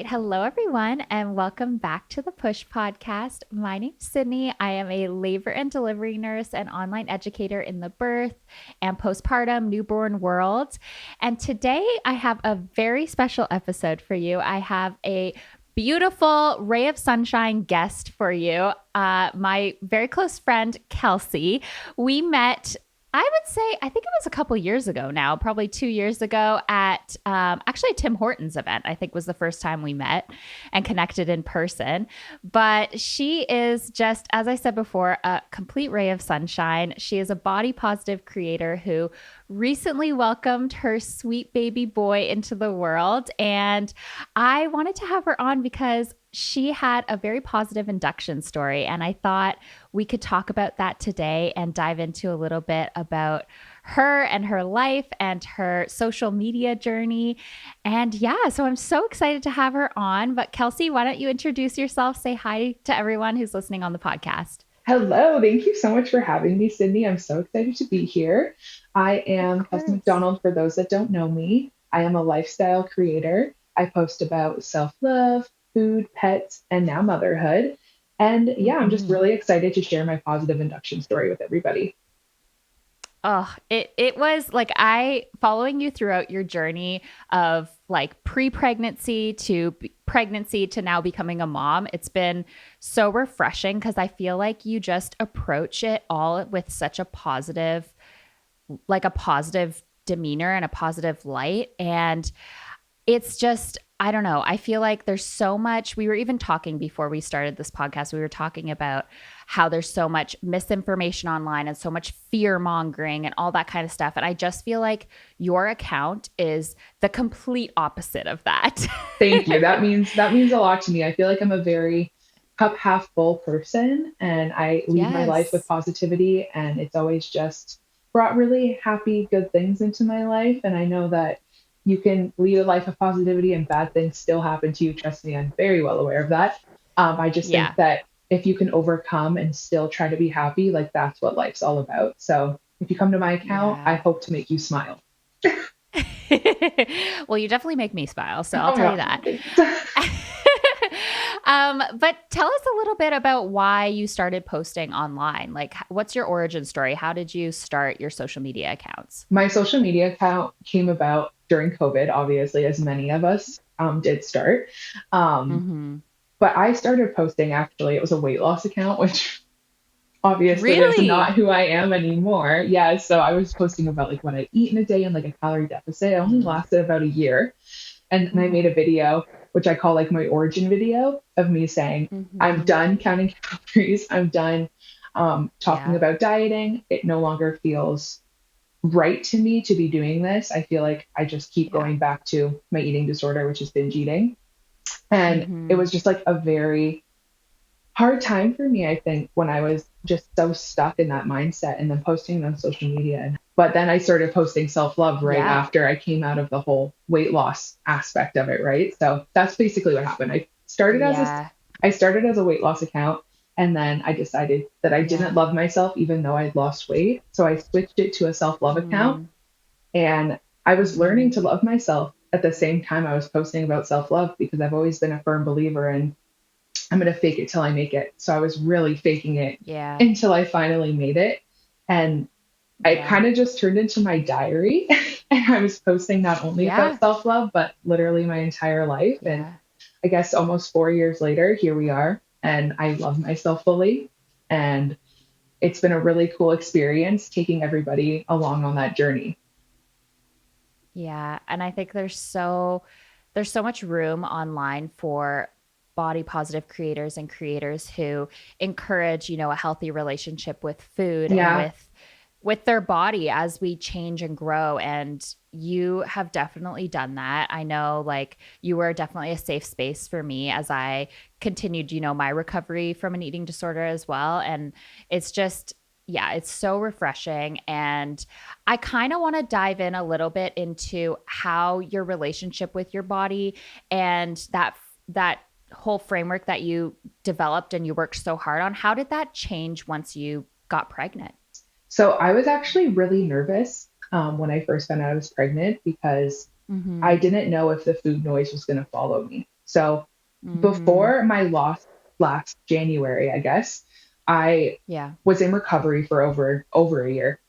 right. Hello, everyone, and welcome back to the Push Podcast. My name's Sydney. I am a labor and delivery nurse and online educator in the birth and postpartum newborn world. And today I have a very special episode for you. I have a beautiful ray of sunshine guest for you, my very close friend, Kelsey. We met I would say, I think it was a couple years ago now, probably 2 years ago at actually a Tim Hortons event, I think was the first time we met and connected in person. But she is just, as I said before, a complete ray of sunshine. She is a body positive creator who recently welcomed her sweet baby boy into the world. And I wanted to have her on because she had a very positive induction story. And I thought we could talk about that today and dive into a little bit about her and her life and her social media journey. And yeah, so I'm so excited to have her on. But Kelsey, why don't you introduce yourself? Say hi to everyone who's listening on the podcast. Hello, thank you so much for having me, Sydney. I'm so excited to be here. I Of am Kelsey course. McDonald for those that don't know me. I am a lifestyle creator. I post about self love, food, pets, and now motherhood. And yeah, I'm just Mhm. really excited to share my positive induction story with everybody. Oh, it was like I following you throughout your journey of like pre-pregnancy to pregnancy to now becoming a mom. It's been so refreshing because I feel like you just approach it all with such a positive, like a positive demeanor and a positive light. And it's just, I don't know. I feel like there's so much. We were even talking before we started this podcast. We were talking about how there's so much misinformation online and so much fear mongering and all that kind of stuff. And I just feel like your account is the complete opposite of that. Thank you. That means a lot to me. I feel like I'm a very cup half full person and I lead my life with Yes. positivity and it's always just brought really happy, good things into my life. And I know that you can lead a life of positivity and bad things still happen to you. Trust me, I'm very well aware of that. I just think Yeah. that if you can overcome and still try to be happy, like that's what life's all about. So if you come to my account, I Yeah. hope to make you smile. Well, you definitely make me smile, so I'll Oh my tell you God, that. thanks. But tell us a little bit about why you started posting online. Like, what's your origin story? How did you start your social media accounts? My social media account came about during COVID, obviously, as many of us did start. Um, Mm-hmm. but I started posting actually, it was a weight loss account, which obviously is not Really? who I am anymore. Yeah, so I was posting about like what I eat in a day and like a calorie deficit. It only Mm-hmm. lasted about a year. And then I made Mm-hmm. a video, which I call like my origin video of me saying, I'm Mm-hmm. done counting calories. I'm done talking Yeah. about dieting. It no longer feels right to me to be doing this. I feel like I just keep Yeah. going back to my eating disorder, which is binge eating. And it Mm-hmm. was just like a very hard time for me, I think, when I was just so stuck in that mindset and then posting on social media. But then I started posting self love right Yeah. after I came out of the whole weight loss aspect of it, right? So that's basically what happened. Yeah. I started as a weight loss account and then I decided that I didn't Yeah. love myself even though I'd lost weight. So I switched it to a self love account Mm-hmm. and I was Mm-hmm. learning to love myself at the same time I was posting about self love because I've always been a firm believer in I'm going to fake it till I make it. So I was really faking it Yeah. until I finally made it. And I Yeah. kind of just turned into my diary. And I was posting not only about Yeah. self love, but literally my entire life. And Yeah. I guess almost 4 years later, here we are. And I love myself fully. And it's been a really cool experience taking everybody along on that journey. Yeah, and I think there's so much room online for body positive creators and creators who encourage, a healthy relationship with food and Yeah. with their body as we change and grow. And you have definitely done that. I know like you were definitely a safe space for me as I continued, my recovery from an eating disorder as well. And it's just, yeah, it's so refreshing. And I kind of want to dive in a little bit into how your relationship with your body and that whole framework that you developed and you worked so hard on, how did that change once you got pregnant? So I was actually really nervous when I first found out I was pregnant because I Mhm. didn't know if the food noise was going to follow me. So Mm-hmm. before my loss last January, I guess, I Yeah. was in recovery for over a year.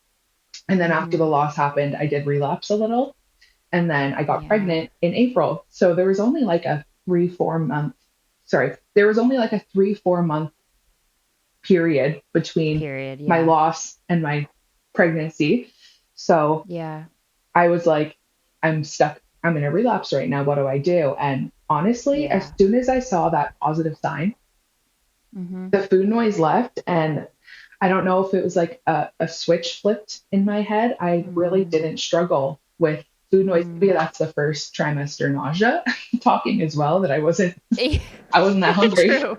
And then after the Mm-hmm. loss happened, I did relapse a little. And then I got Yeah. pregnant in April. So there was only like a 3, 4 month, sorry, there was only like a 3, 4 month period between Period. my Yeah. loss and my pregnancy. So Yeah. I was like, I'm stuck. I'm in a relapse right now. What do I do? And honestly, as Yeah. soon as I saw that positive sign, Mm-hmm. the food noise left. And I don't know if it was like a switch flipped in my head. I really Mm-hmm. didn't struggle with food noise. Maybe that's the first trimester nausea talking as well, that I wasn't that hungry. True.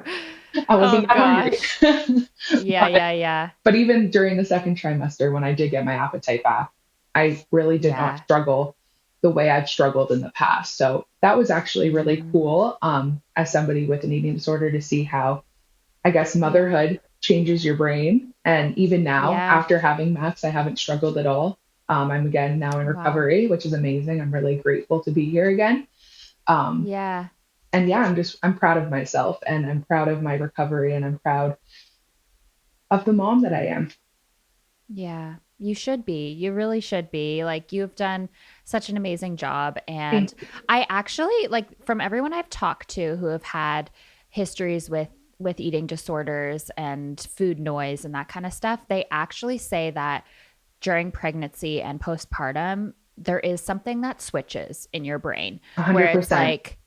I Oh wasn't that hungry. gosh. Yeah, but yeah, yeah. but even during the second trimester, when I did get my appetite back, I really did not Yeah. struggle the way I've struggled in the past. So that was actually really Mm. cool, as somebody with an eating disorder, to see how, I guess, Yeah. motherhood changes your brain. And even now, Yeah. after having Max, I haven't struggled at all. I'm again now in Wow. recovery, which is amazing. I'm really grateful to be here again. Um, Yeah. and yeah, I'm proud of myself, and I'm proud of my recovery, and I'm proud of the mom that I am. Yeah. You should be. You really should be. Like, you've done such an amazing job. And Thank you. I actually, like, from everyone I've talked to who have had histories with eating disorders and food noise and that kind of stuff, they actually say that during pregnancy and postpartum, there is something that switches in your brain where it's 100%. like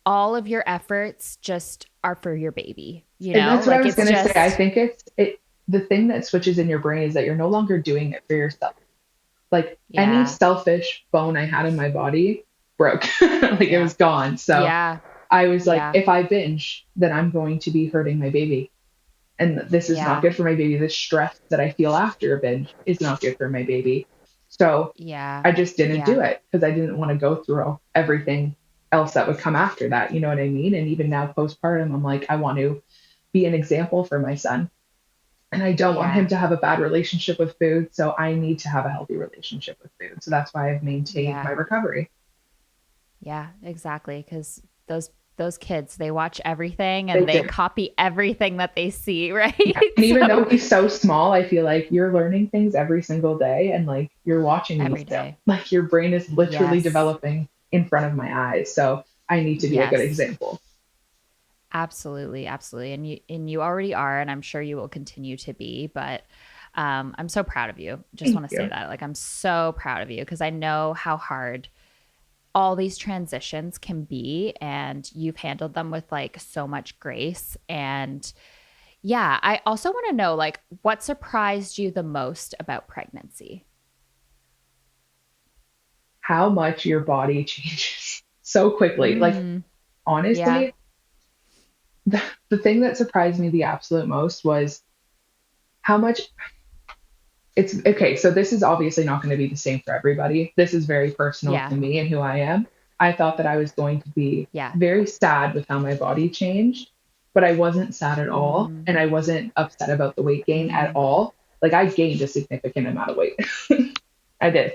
all of your efforts just are for your baby, you And know? that's what I Like was it's going to say. I just think the thing that switches in your brain is that you're no longer doing it for yourself. Like any yeah. selfish bone I had in my body broke, like it Yeah. was gone. So Yeah. I was like, Yeah. if I binge, then I'm going to be hurting my baby. And this is not Yeah. good for my baby. This stress that I feel after a binge is not good for my baby. So Yeah. I just didn't Yeah. do it because I didn't want to go through everything else that would come after that. You know what I mean? And even now, postpartum, I'm like, I want to be an example for my son. And I don't want him Yeah. to have a bad relationship with food. So I need to have a healthy relationship with food. So that's why I've maintained my Yeah. recovery. Yeah, exactly. Because those kids, they watch everything They and they do. copy everything that they see, right? Yeah. And even though So he's so small, I feel like you're learning things every single day, and like you're watching me every still. day. Like your brain is literally Yes. developing in front of my eyes. So I need to be a good Yes. example. Absolutely, absolutely. And you already are, and I'm sure you will continue to be, but I'm so proud of you. Just Thank want to say you. that. Like I'm so proud of you because I know how hard all these transitions can be and you've handled them with like so much grace. And yeah, I also want to know like what surprised you the most about pregnancy? How much your body changes so quickly. Like Mm, yeah. honestly, the thing that surprised me the absolute most was how much it's okay. So this is obviously not going to be the same for everybody. This is very personal Yeah. to me and who I am. I thought that I was going to be Yeah. very sad with how my body changed, but I wasn't sad at all. Mm, And I wasn't upset about the weight gain at mm, all. Like I gained a significant amount of weight. I did.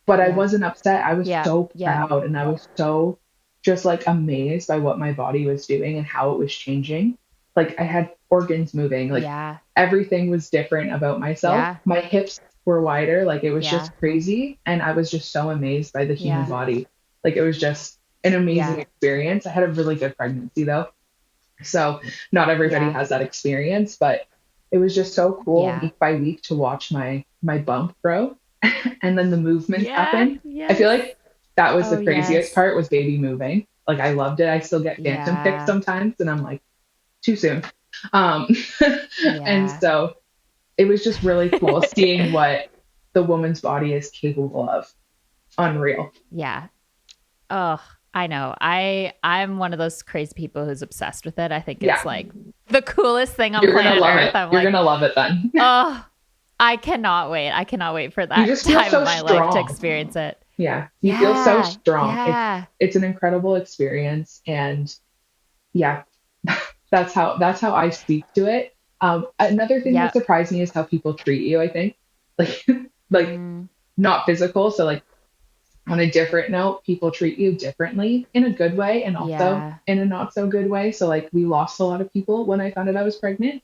But I yeah. wasn't upset. I was Yeah. so Yeah. proud, and I was so just like amazed by what my body was doing and how it was changing. Like I had organs moving, like Yeah. everything was different about myself. Yeah. My hips were wider, like it was Yeah. just crazy. And I was just so amazed by the human Yeah. body. Like it was just an amazing Yeah. experience. I had a really good pregnancy though. So not everybody Yeah. has that experience, but it was just so cool Yeah. week by week to watch my bump grow and then the movement Yeah. happen. I feel Yes. like that was Oh, the craziest yes. part was baby moving. Like I loved it. I still get phantom pics Yeah. sometimes and I'm like, too soon. Um, and Yeah. so it was just really cool seeing what the woman's body is capable of. Unreal. Yeah. Oh, I know. I'm one of those crazy people who's obsessed with it. I think Yeah, it's like the coolest thing on you're gonna planet love Earth. it. I'm You're like, gonna love it then. oh, I cannot wait. I cannot wait for You that just feel time of so my life to strong. experience it. Yeah, you feel so Yeah. strong. Yeah. It's an incredible experience, and yeah, that's how I speak to it. Another thing that Yep. surprised me is how people treat you. I think like like Mm, not physical, so like On a different note, people treat you differently in a good way and also Yeah. in a not so good way. So like we lost a lot of people when I found out I was pregnant,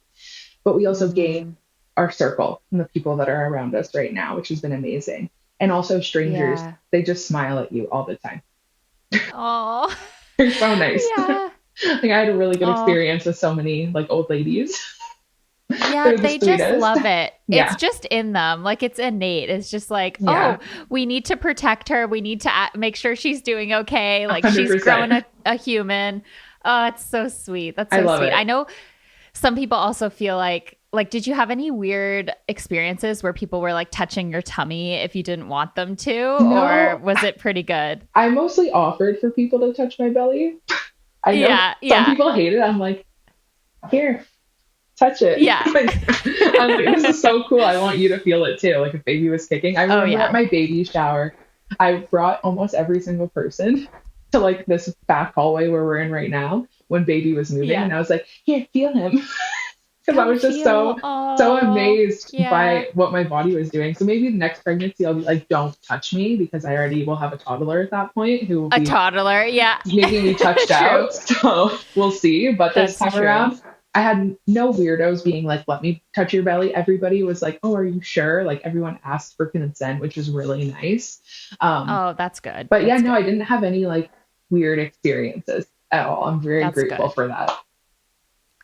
but we also gained Mm, our circle and the people that are around us right now, which has been amazing. And also strangers, yeah. they just smile at you all the time. Oh, They're so nice. yeah. Like I had a really good Oh, experience with so many like old ladies. yeah. They're the They just sweetest. love it. It's Yeah. just in them. Like it's innate. It's just like, Yeah. oh, we need to protect her. We need to make sure she's doing okay. Like she's growing 100%. a human. Oh, it's so sweet. That's I so love sweet. I it. know some people also feel like did you have any weird experiences where people were like touching your tummy if you didn't want them to, or No, was it pretty good? I mostly offered for people to touch my belly. I know Yeah, some yeah, people hate it. I'm like, here, touch it. yeah. Like, I'm like, this is so cool. I want you to feel it too. Like if baby was kicking. I Oh remember at yeah. my baby shower, I brought almost every single person to like this back hallway where we're in right now when baby was moving. Yeah. And I was like, here, feel him. Because I Come was just feel. so Oh, amazed yeah. by what my body was doing. So maybe the next pregnancy I'll be like, don't touch me because I already will have a toddler at that point who will A be toddler. Yeah. making me touched True. out. So we'll see. But this That's time true. around, I had no weirdos being like, let me touch your belly. Everybody was like, oh, are you sure? Like everyone asked for consent, which was really nice. Um, Oh, that's good. but yeah, That's no, I good. didn't have any like weird experiences at all. I'm very That's grateful good. for that.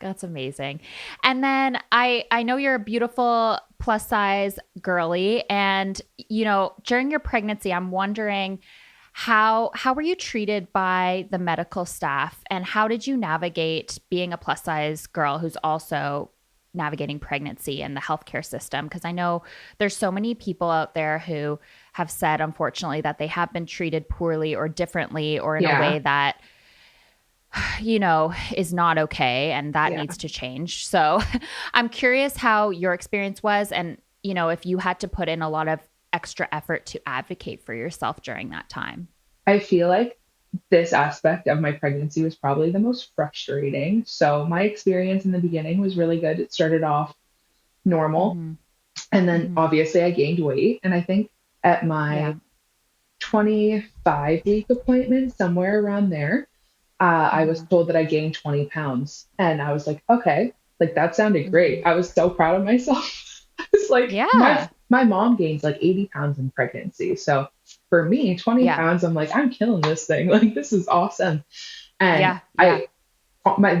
That's amazing. And then I know you're a beautiful plus size girly, and during your pregnancy I'm wondering how were you treated by the medical staff, and how did you navigate being a plus size girl who's also navigating pregnancy and the healthcare system? Because I know there's so many people out there who have said unfortunately that they have been treated poorly or differently or in a Yeah. way that is not okay, and that Yeah. needs to change. So I'm curious how your experience was, and, if you had to put in a lot of extra effort to advocate for yourself during that time. I feel like this aspect of my pregnancy was probably the most frustrating. So my experience in the beginning was really good. It started off normal. Mm-hmm. And then Mm-hmm. obviously I gained weight. And I think at Yeah. my 25-week appointment, somewhere around there, I was Mm-hmm. told that I gained 20 pounds. And I was like, okay, like that sounded Mm-hmm. great. I was so proud of myself. It's like my Yeah. my mom gained like 80 pounds in pregnancy. So for me, 20 Yeah. pounds, I'm like, I'm killing this thing. Like this is awesome. And Yeah. Yeah.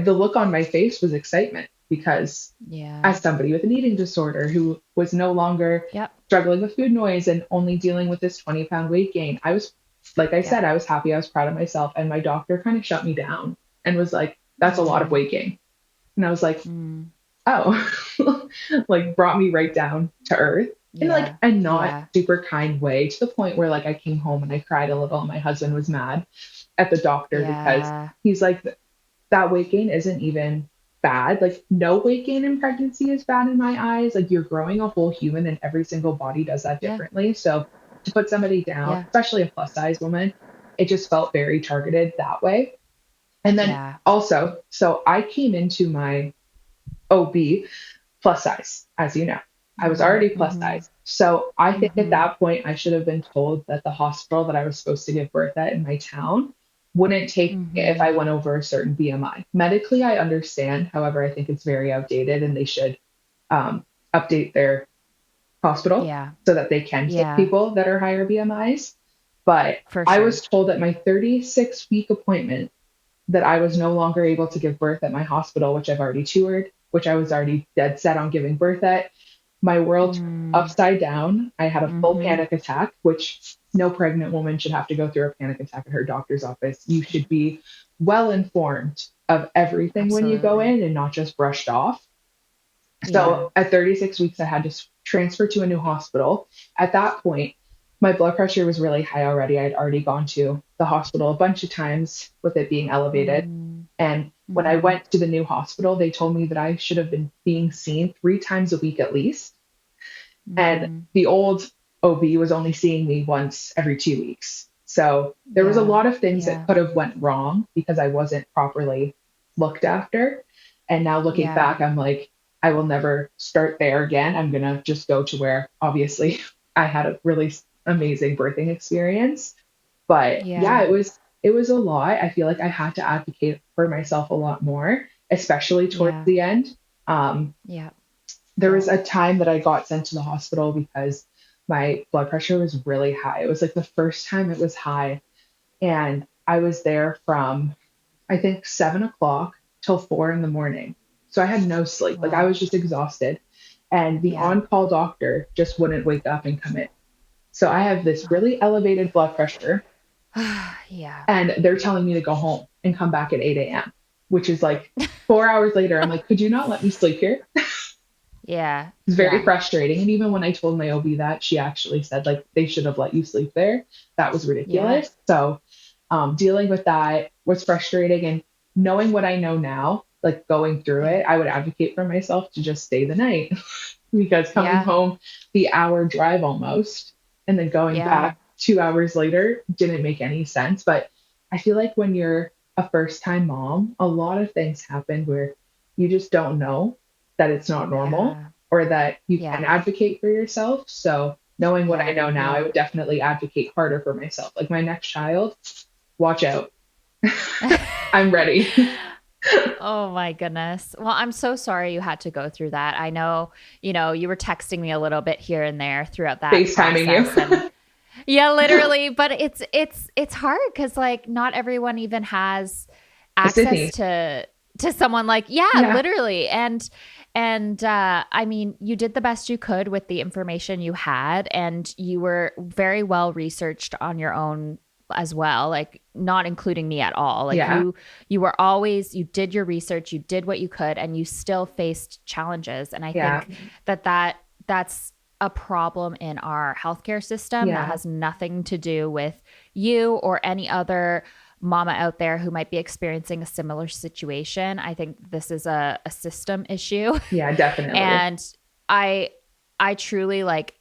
the look on my face was excitement because Yeah. as somebody with an eating disorder who was no longer Yep. struggling with food noise and only dealing with this 20-pound weight gain, I was, like I Yep. said, I was happy. I was proud of myself. And my doctor kind of shut me down and was like, that's a lot of Mm, weight gain. And I was like, mm, oh, like brought me right down to earth in like yeah. a not Yeah. super kind way to the point where like I came home and I cried a little and my husband was mad at the doctor because Yeah. he's like, that weight gain isn't even bad. Like no weight gain in pregnancy is bad in my eyes. Like you're growing a whole human and every single body does that Yeah. differently. So to put somebody down, Yeah. especially a plus size woman, it just felt very targeted that way. And then Yeah. also, so I came into my OB plus size, as you know. I was Mm-hmm. already plus Mm-hmm. size. So I think at Mm-hmm. that point, I should have been told that the hospital that I was supposed to give birth at in my town wouldn't take if Mm-hmm. I went over a certain BMI. Medically, I understand. However, I think it's very outdated and they should um, update their hospital Yeah. so that they can take Yeah. people that are higher BMIs. But For I sure. was told at my 36-week appointment that I was no longer able to give birth at my hospital, which I've already toured, which I was already dead set on giving birth at. My world Mm. upside down. I had a full Mm-hmm. panic attack, which no pregnant woman should have to go through a panic attack at her doctor's office. You should be well informed of everything when you go Absolutely. in and not just brushed off. Yeah. So at 36 weeks, I had to transfer to a new hospital. At that point, my blood pressure was really high already. I had already gone to the hospital a bunch of times with it being elevated. Mm-hmm. And when I Mm-hmm. went to the new hospital, they told me that I should have been being seen 3 times a week at least. And Mm-hmm. the old OB was only seeing me once every 2 weeks. So there was a Yeah. lot of things that Yeah. could have went wrong because I wasn't properly looked after. And now looking Yeah. back, I'm like, I will never start there again. I'm going to just go to where obviously I had a really amazing birthing experience. But yeah, Yeah. it was a lot. I feel like I had to advocate for myself a lot more, especially towards Yeah. the end. Um, Yeah. there Yeah. was a time that I got sent to the hospital because my blood pressure was really high. It was like the first time it was high. And I was there from, I think, 7 o'clock till 4 in the morning. So I had no sleep. Like I Wow. was just exhausted. And the Yeah. on call doctor just wouldn't wake up and come in. So I have this really elevated blood pressure, Yeah. and they're telling me to go home and come back at 8 a.m., which is like 4 hours later. I'm like, could you not let me sleep here? Yeah. It's very Yeah. frustrating. And even when I told my OB that, she actually said, like, they should have let you sleep there. That was Yeah. ridiculous. So, dealing with that was frustrating. And knowing what I know now, like going through Yeah. it, I would advocate for myself to just stay the night because coming Yeah. home the hour drive almost and then going Yeah. back 2 hours later didn't make any sense. But I feel like when you're a first time mom, a lot of things happen where you just don't know that it's not normal Yeah. or that you Yeah. can advocate for yourself. So knowing what I Yeah. know now, I Yeah. would definitely advocate harder for myself. Like my next child, watch out. I'm ready. Oh my goodness. Well, I'm so sorry you had to go through that. I know, you were texting me a little bit here and there throughout that FaceTiming process, you. and yeah, literally, but it's hard cuz like not everyone even has access Sydney. to someone like, yeah, Yeah. literally. And I mean, you did the best you could with the information you had, and you were very well researched on your own as well, like not including me at all. Like Yeah. you were always, you did your research, you did what you could, and you still faced challenges. And I Yeah. think that's a problem in our healthcare system that Yeah. has nothing to do with you or any other mama out there who might be experiencing a similar situation. I think this is a system issue. Yeah, definitely. And I I truly like,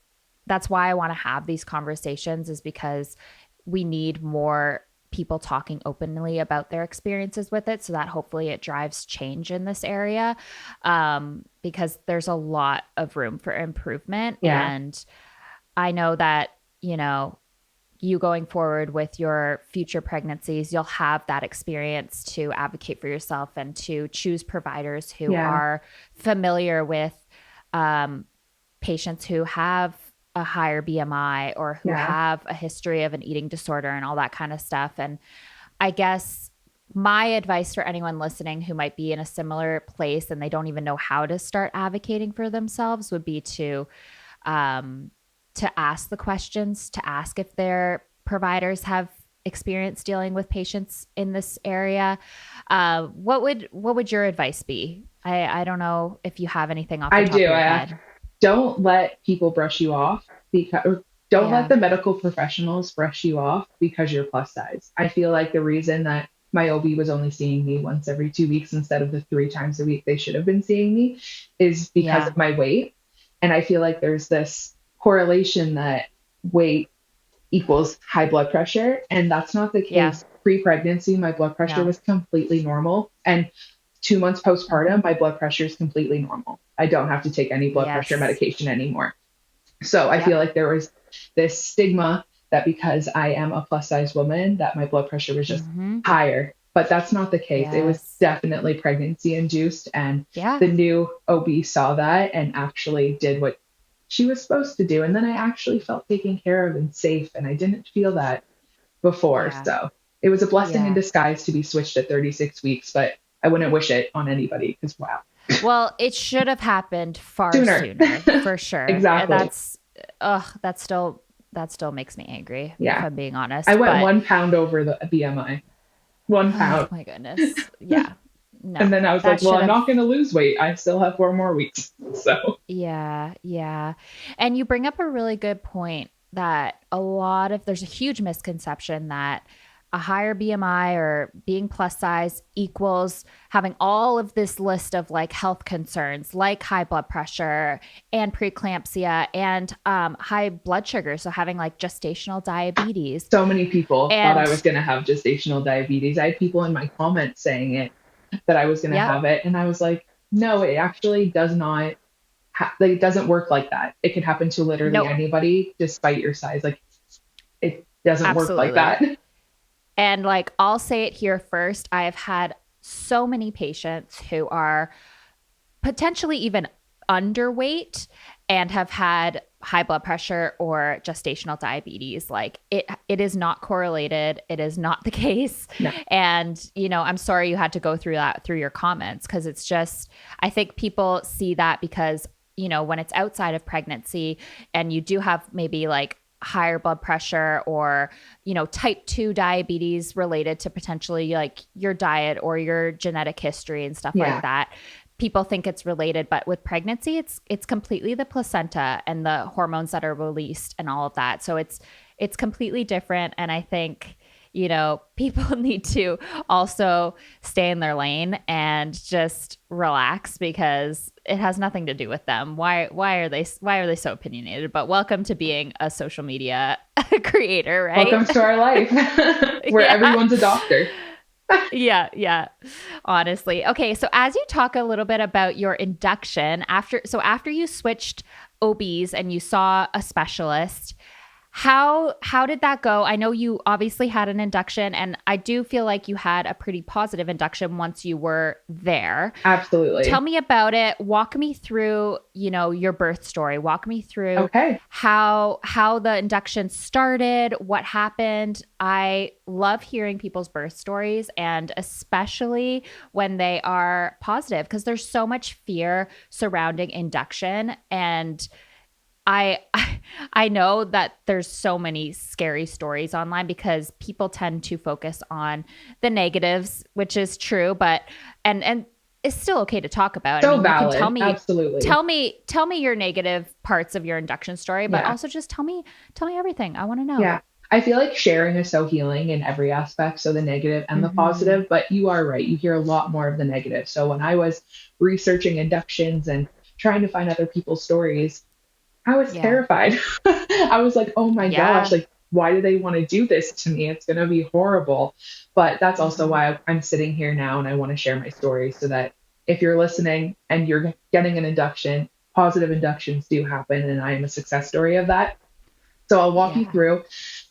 that's why I want to have these conversations, is because we need more people talking openly about their experiences with it, so that hopefully it drives change in this area, because there's a lot of room for improvement. Yeah. And I know that, you going forward with your future pregnancies, you'll have that experience to advocate for yourself and to choose providers who Yeah. are familiar with um, patients who have a higher BMI or who Yeah. have a history of an eating disorder and all that kind of stuff. And I guess my advice for anyone listening who might be in a similar place and they don't even know how to start advocating for themselves would be um, to ask the questions, to ask if their providers have experience dealing with patients in this area. What would your advice be? I don't know if you have anything off the I top do. of your head. Don't let people brush you off because, or don't let Yeah. the medical professionals brush you off because you're plus size. I feel like the reason that my OB was only seeing me once every 2 weeks instead of the 3 times a week they should have been seeing me is because Yeah. of my weight. And I feel like there's this correlation that weight equals high blood pressure. And that's not the Yeah. case. Pre pregnancy, my blood pressure No. was completely normal. And 2 months Mhm. postpartum, my blood pressure is completely normal. I don't have to take any blood pressure Yes. medication anymore. So I feel Yep. like there was this stigma that because I am a plus size woman, that my blood pressure was just Mhm. higher. But that's not the case. It was Yes. definitely pregnancy induced. And Yeah. the new OB saw that and actually did what she was supposed to do. And then I actually felt taken care of and safe. And I didn't feel that before. Yeah. So it was a blessing in Yeah. disguise to be switched at 36 weeks, but I wouldn't wish it on anybody because wow, Well, it should have happened far sooner. sooner, for sure. Exactly. That still makes me angry, if Yeah. I'm being I honest. went But 1 pound over the BMI, 1 pound. oh my goodness. Yeah. And No. then I was That like, well, should I'm have. not going to lose weight. I still have 4 more weeks. So, Yeah, yeah. And you bring up a really good point that there's a huge misconception that a higher BMI or being plus size equals having all of this list of like health concerns like high blood pressure and preeclampsia and high blood sugar. So having like gestational diabetes. so many people thought I was And going to have gestational diabetes. I had people in my comments saying it, that I was going to yep, have it. And I was like, no, it actually does not. Like, it doesn't work like that. It can happen to literally nope. anybody despite your size. Like, it doesn't work like Absolutely. that. And like, I'll say it here first. I have had so many patients who are potentially even underweight and have had high blood pressure or gestational diabetes. Like it is not correlated. It is not the case. No, And I'm sorry you had to go through that through your comments, because it's just, I think people see that because when it's outside of pregnancy and you do have maybe like higher blood pressure or type 2 diabetes related to potentially like your diet or your genetic history and stuff like yeah, that, people think it's related. But with pregnancy, it's completely the placenta and the hormones that are released and all of that. So it's completely different. And I think people need to also stay in their lane and just relax, because it has nothing to do with them. Why are they so opinionated? But welcome to being a social media creator, welcome right? to our life where Yeah. everyone's a doctor. Yeah, honestly. Okay, so as you talk a little bit about your induction, after you switched OBs and you saw a specialist, how did that go? I know you obviously had an induction, and I do feel like you had a pretty positive induction once you were there. Tell Absolutely. me about it. Walk me through, your birth story. Walk me through Okay. how the induction started, what happened. I love hearing people's birth stories, and especially when they are positive, because there's so much fear surrounding induction. And I I know that there's so many scary stories online because people tend to focus on the negatives, which is true, but and it's still okay to talk about. I So mean, you can tell valid. me Absolutely. tell me your negative parts of your induction story, but Yeah. also just tell me everything. I want to know. Yeah. I feel like sharing is so healing in every aspect, so the negative and the Mhm. positive, but you are right. You hear a lot more of the negative. So when I was researching inductions and trying to find other people's stories, I was Yeah. terrified. I was like, oh my gosh, Yeah. like, why do they want to do this to me? It's going to be horrible. But that's also Mhm. why I'm sitting here now and I want to share my story so that if you're listening and you're getting an induction, positive inductions do happen. And I am a success story of that. So I'll walk you Yeah. through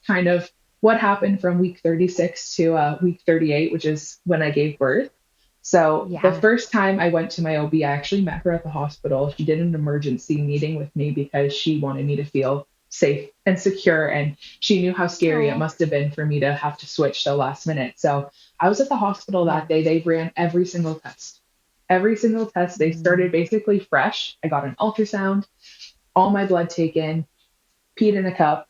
kind of what happened from week 36 to week 38, which is when I gave birth. So the Yeah. first time I went to my OB, I actually met her at the hospital. She did an emergency meeting with me because she wanted me to feel safe and secure. And she knew how scary it Oh. must have been for me to have to switch so last minute. So I was at the hospital that Yeah. day. They ran every single test. Every single test. They started Mm. basically fresh. I got an ultrasound, all my blood taken, peed in a cup.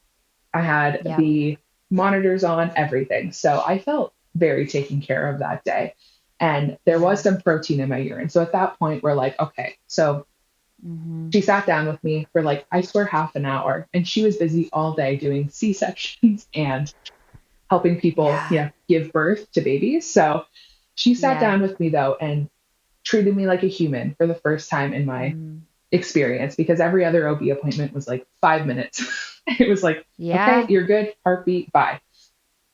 I had Yep. the monitors on, everything. So I felt very taken care of that day. And there was Yeah. some protein in my urine. So at that point, we're like, okay. So Mhm. she sat down with me for like, I swear, half an hour. And she was busy all day doing C sections and helping people, Yeah. give birth to babies. So she sat Yeah. down with me though and treated me like a human for the first time in my Mm. experience because every other OB appointment was like 5 minutes. It was like, okay, Yeah. you're good, heartbeat, bye.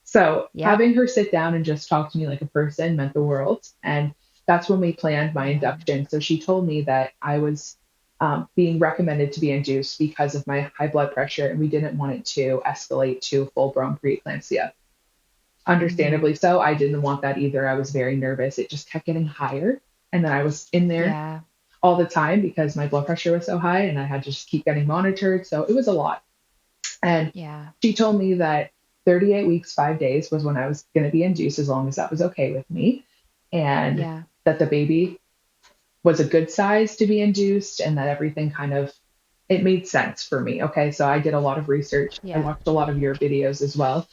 So Yep. having her sit down and just talk to me like a person meant the world. And that's when we planned my Yeah. induction. So she told me that I was being recommended to be induced because of my high blood pressure, and we didn't want it to escalate to full blown preeclampsia. Mhm. Understandably so, I didn't want that either. I was very nervous. It just kept getting higher. And then I was in there Yeah. all the time because my blood pressure was so high and I had to just keep getting monitored. So it was a lot. And Yeah. she told me that 38 weeks, 5 days was when I was going to be induced as long as that was okay with me. And Yeah. that the baby was a good size to be induced and that everything kind of it made sense for me. Okay. So I did a lot of research. I Yeah. watched a lot of your videos as well.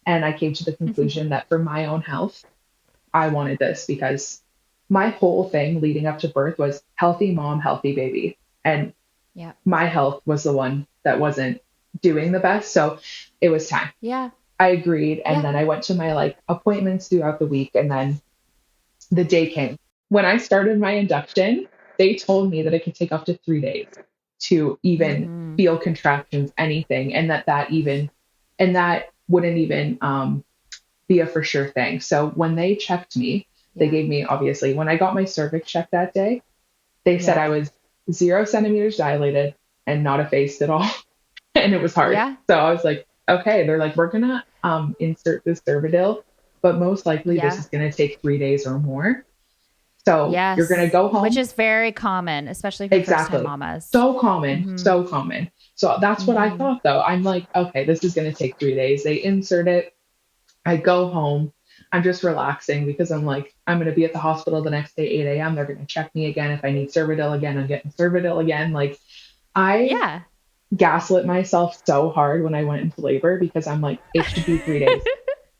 And I came to the conclusion that for my own health, I wanted this because my whole thing leading up to birth was healthy mom, healthy baby. And Yeah. my health was the one that wasn't doing the best. So it was time. Yeah. I agreed. And Yeah. then I went to my like appointments throughout the week. And then the day came. When I started my induction, they told me that it could take up to 3 days to even Mhm. feel contractions, anything, and that wouldn't even be a for sure thing. So when they checked me, they Yeah. gave me obviously when I got my cervix checked that day, they said Yeah. I was 0 centimeters dilated and not effaced at all. And it was hard. Yeah. So I was like, okay, they're like, we're gonna insert this Cervidil, but most likely this Yeah. is gonna take 3 days or more. So you're gonna Yes. go Which home. is very common, especially for first time Exactly. mamas. So common, Mm-hmm. so common. So that's what I Mm-hmm. thought though. I'm like, okay, this is gonna take 3 days. They insert it. I go home. I'm just relaxing because I'm like, I'm gonna be at the hospital the next day, 8 a.m. They're gonna check me again. If I need Cervidil again, I'm getting Cervidil again. Like I Yeah. gaslit myself so hard when I went into labor because I'm like, it should be 3 days.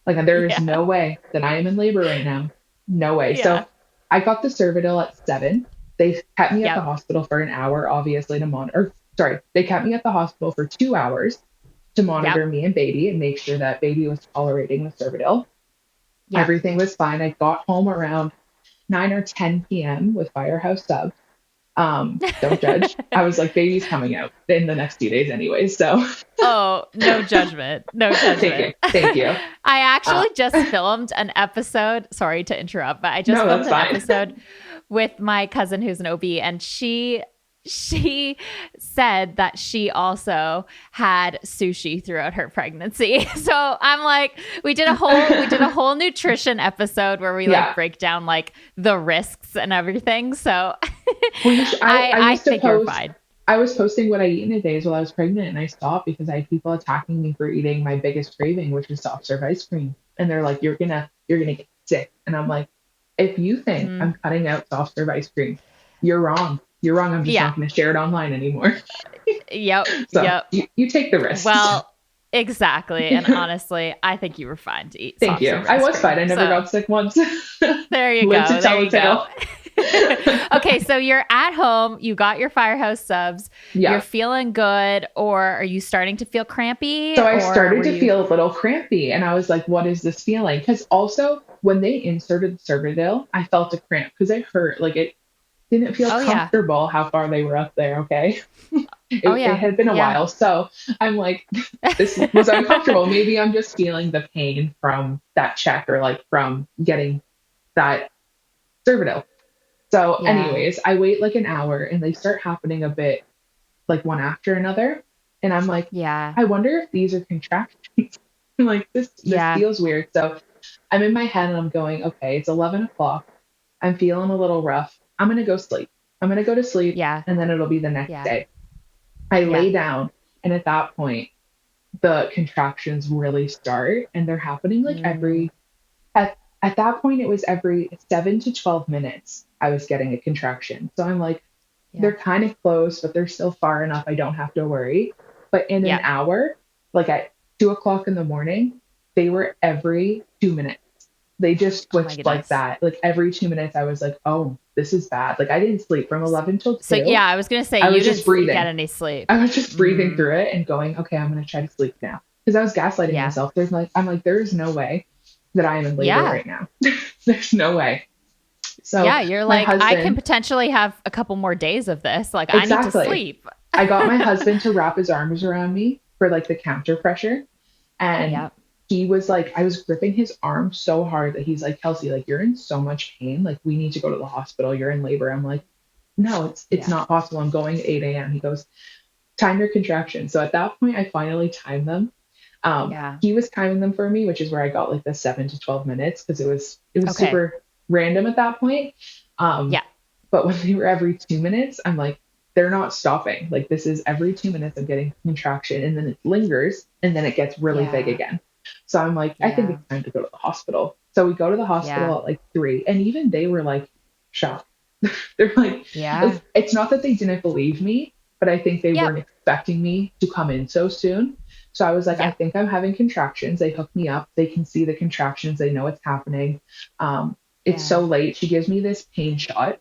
Like there is Yeah. no way that I am in labor right now. No way. Yeah. So I got the Cervidil at 7. They kept me at the Yep. hospital for an hour, obviously to monitor. Sorry, they kept me at the hospital for 2 hours to Yep. monitor me and baby and make sure that baby was tolerating the Cervidil. Yep. Everything was fine. I got home around 9 or 10 p.m. with Firehouse Subs. Don't judge. I was like, baby's coming out in the next few days anyway. So Oh, no judgment. No thank you. judgment. Thank you. I Uh, actually just filmed an episode. Sorry to interrupt, but I just no, filmed that's an fine. episode with my cousin who's an OB, and she said that she also had sushi throughout her pregnancy. So I'm like, we did a whole nutrition episode where we like Yeah. break down like the risks and everything. So Well, I I used to think you're post, fine. I was posting what I eat in a day while I was pregnant, and I stopped because I had people attacking me for eating my biggest craving, which is soft serve ice cream. And they're like, you're gonna get sick. And I'm like, if you think Hmm. I'm cutting out soft serve ice cream, you're wrong. You're wrong. I'm just Yeah. not gonna share it online anymore. Yep. So Yep. you take the risks. Well, exactly. And honestly, I think you were fine to eat Thank soft you. serve I ice was fine. cream. I never So got sick once. there you Live to go. There tell a you go. tale. Okay, so you're at home, you got your Firehouse Subs, you're Yeah. feeling good, or are you starting to feel crampy, So I or started were to you? feel a little crampy and I was like, what is this feeling? Because also when they inserted the Cervidil, I felt a cramp because I hurt. Like it didn't feel Oh yeah. comfortable how far they were up there. Okay. Oh It yeah. had been a Yeah. while. So I'm like, this was uncomfortable. Maybe I'm just feeling the pain from that check or like from getting that Cervidil. So, Yeah. anyways, I wait like an hour and they start happening a bit like one after another. And I'm like, Yeah. I wonder if these are contractions. I'm like, this Yeah. feels weird. So I'm in my head and I'm going, okay, it's 11 o'clock. I'm feeling a little rough. I'm gonna go sleep. I'm gonna go to sleep Yeah. and then it'll be the next Yeah. day. I Yeah. lay down and at that point the contractions really start and they're happening like Mm, every at that point it was every 7 to 12 minutes I was getting a contraction. So I'm like, yeah. they're kind of close, but they're still far enough. I don't have to worry. But in an Yeah. hour, like at 2 o'clock in the morning, they were every 2 minutes. They just Oh my switched like goodness. that. Like every 2 minutes, I was like, oh, this is bad. Like I didn't sleep from 11 till So 2. yeah, I was gonna say I you was just didn't get breathing. any sleep. I was just breathing Mm, through it and going, okay, I'm going to try to sleep now. Because I was gaslighting yeah. myself. I'm like, there is no way that I am in labor Yeah. right now. There's no way. So Yeah. You're my like, I can husband, potentially have a couple more days of this. Like, I need to exactly. sleep. I got my husband to wrap his arms around me for like the counter pressure. And Yep. he was like, I was gripping his arm so hard that he's like, Kelsey, like you're in so much pain. Like we need to go to the hospital. You're in labor. I'm like, no, it's Yeah. not possible. I'm going at 8 a.m. He goes, time your contractions. So at that point, I finally timed them. Yeah. He was timing them for me, which is where I got like the 7 to 12 minutes because it was Okay. super random at that point. Um, Yeah. but when they were every 2 minutes, I'm like, they're not stopping. Like this is every 2 minutes I'm getting contraction and then it lingers and then it gets really big Yeah. again. So I'm like, I think Yeah. it's time to go to the hospital. So we go to the Yeah. hospital at like 3, and even they were like shocked. They're Yeah. like, it's not that they didn't believe me, but I think they Yep. weren't expecting me to come in so soon. So I was like, I Yep. think I'm having contractions. They hook me up. They can see the contractions. They know what's happening. It's Yeah. so late. She gives me this pain shot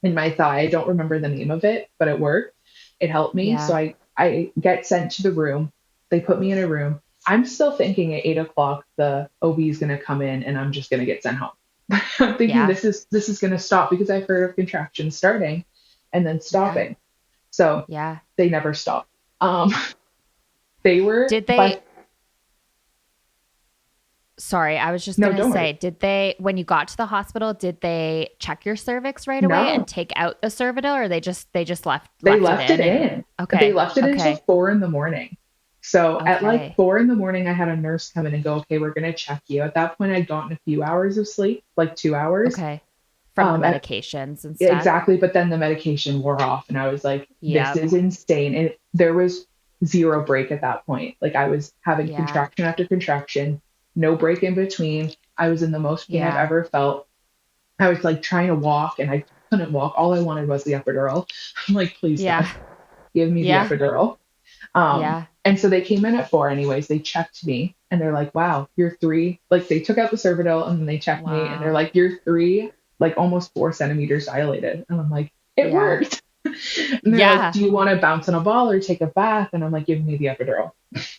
in my thigh. I don't remember the name of it, but it worked. It helped me. So Yeah. I get sent to the room. They put me in a room. I'm still thinking at 8 o'clock the OB is gonna come in and I'm just gonna get sent home. I'm thinking Yeah. this is gonna stop because I've heard of contractions starting and then Yeah. stopping. So Yeah. they never stop. Um, they were Did by they, sorry, I was just no, going to don't say, worry. did they, when you got to the hospital, did they check your cervix right away and No, take out the Cervidil, or they just left they it left it in and in. They okay. left it until Okay. 4 in the morning. So at like Okay. 4 a.m, I had a nurse come in and go, okay, we're going to check you. At that point, I'd gotten a few hours of sleep, like 2 hours. Okay. From the At medications and stuff. exactly. But then the medication wore off and I was like, this Yep. is insane. And there was zero break at that point. Like I was having Yeah. contraction after contraction, no break in between. I was in the most pain I've Yeah. ever felt. I was like trying to walk and I couldn't walk. All I wanted was the epidural. I'm like, please Yeah. God, give me the Yeah. epidural. Yeah. And so they came in at 4 anyways. They checked me and they're like, wow, you're 3. Like they took out the cervidil and then they checked me and they're Wow. like, you're 3, like almost 4 centimeters dilated. And I'm like, it Yeah. worked. And they're like, Yeah. do you want to bounce on a ball or take a bath? And I'm like, give me the epidural.